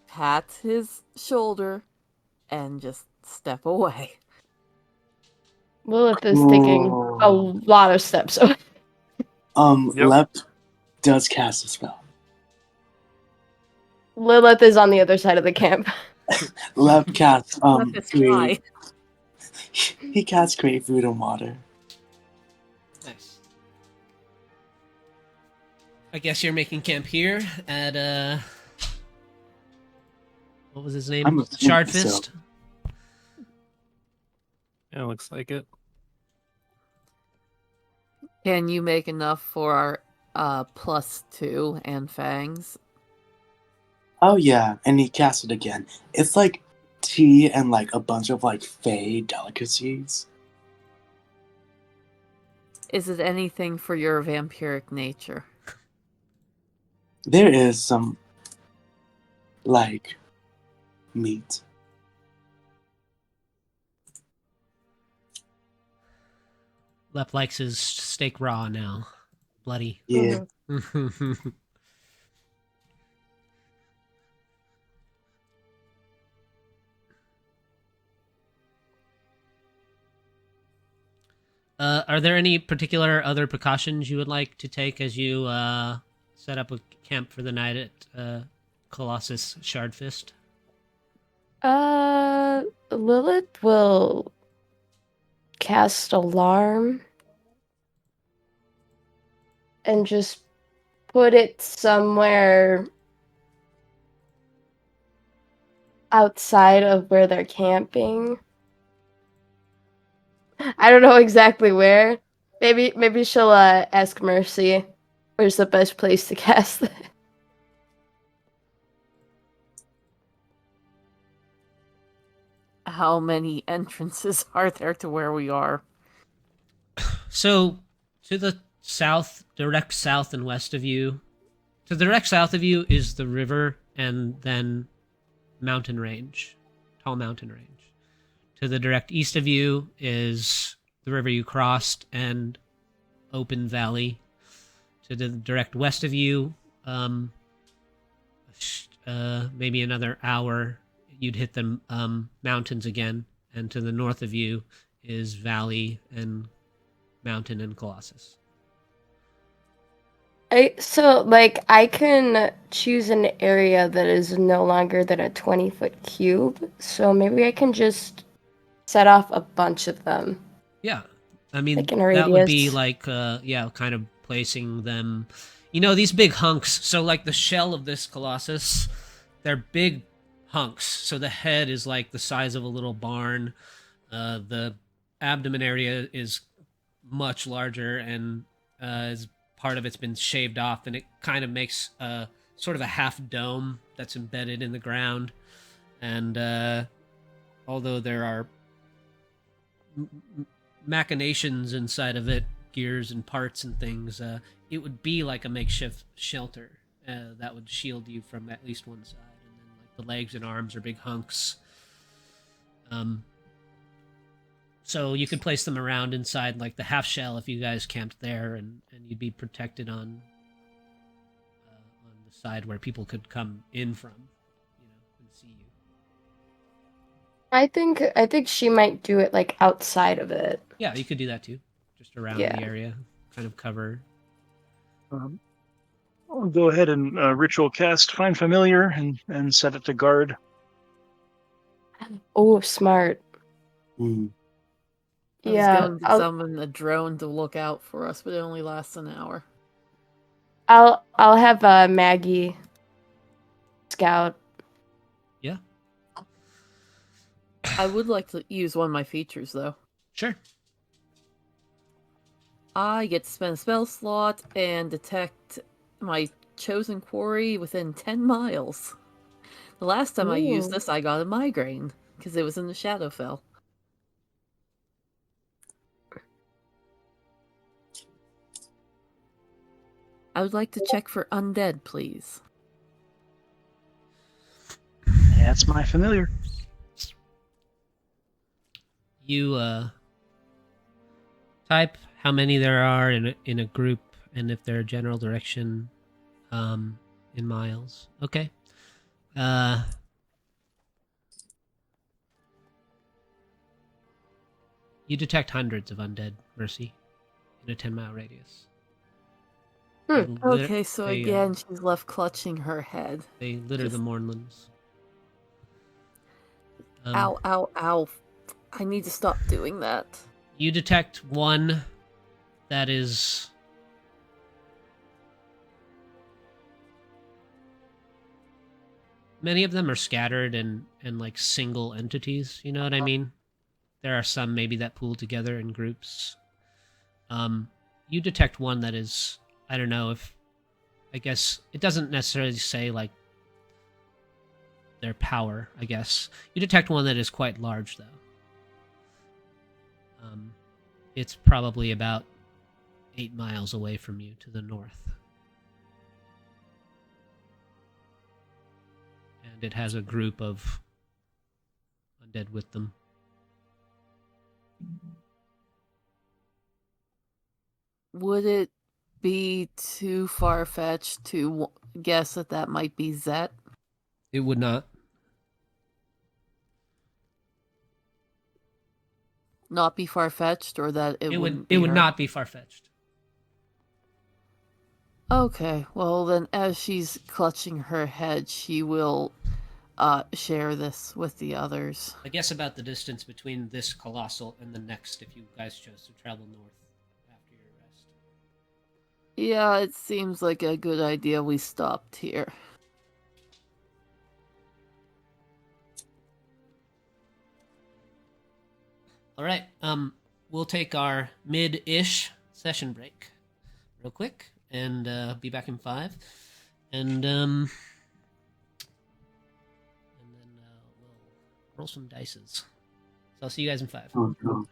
pat his shoulder and just step away. Lilith is taking a lot of steps away. Yep. Lep does cast a spell. Lilith is on the other side of the camp. Lep casts Lepus, hi. he casts great food and water. Nice. I guess you're making camp here at what was his name? I'm assuming Shardfist. Yeah, looks like it. Can you make enough for our +2 and fangs? Oh yeah, and he casts it again. It's like tea and like a bunch of like fey delicacies. Is it anything for your vampiric nature? There is some like meat. Lep likes his steak raw now. Bloody. Yeah. Are there any particular other precautions you would like to take as you set up a camp for the night at Colossus Shardfist? Lilith will cast alarm and just put it somewhere outside of where they're camping. I don't know exactly where. Maybe she'll ask Mercy where's the best place to cast it. how many entrances are there to where we are? So, to the south, direct south and west of you, to the direct south of you is the river and then mountain range, tall mountain range. To the direct east of you is the river you crossed and open valley. To the direct west of you, maybe another hour, you'd hit the mountains again. And to the north of you is valley and mountain and Colossus. I can choose an area that is no longer than a 20-foot cube. So maybe I can just set off a bunch of them. Yeah. I mean, Like in a that would be radius. like, kind of placing them, these big hunks. So, like the shell of this Colossus, they're big hunks. So the head is like the size of a little barn. The abdomen area is much larger, and is part of it's been shaved off, and it kind of makes sort of a half dome that's embedded in the ground. And although there are machinations inside of it, gears and parts and things, it would be like a makeshift shelter that would shield you from at least one side. And then like the legs and arms are big hunks. So you could place them around inside like the half shell if you guys camped there, and you'd be protected on the side where people could come in from, and see you. I think she might do it like outside of it. Yeah, you could do that too, just around Yeah. the area, kind of cover. I'll go ahead and ritual cast Find Familiar and set it to guard. Oh, smart. Hmm. I was Yeah, going to summon a drone to look out for us, but it only lasts an hour. I'll have Maggie scout. Yeah, I would like to use one of my features, though. sure. I get to spend a spell slot and detect my chosen quarry within 10 miles. The last time I used Ooh. this, I got a migraine, because it was in the Shadowfell. I would like to check for undead, please. That's my familiar. You type how many there are in a group, and if they're general direction in miles. Okay. You detect hundreds of undead, Mercy, in a 10-mile radius. They Okay, so they, again, she's left clutching her head. they litter the Mournlands. Ow, ow, ow. I need to stop doing that. You detect one that is many of them are scattered and like single entities, you know what I mean? There are some maybe that pool together in groups. You detect one that is, I don't know if, I guess it doesn't necessarily say like their power, I guess. You detect one that is quite large though. It's probably about 8 miles away from you to the north. And it has a group of undead with them. Would it be too far-fetched to guess that might be Zet? It would not. Not be far-fetched, or that it wouldn't be It would her? not be far-fetched. Okay, well then, as she's clutching her head, she will share this with the others. I guess about the distance between this colossal and the next if you guys chose to travel north after your rest. Yeah, it seems like a good idea we stopped here. All right. We'll take our mid-ish session break real quick and be back in 5. And then we'll roll some dices. So I'll see you guys in 5. Oh no.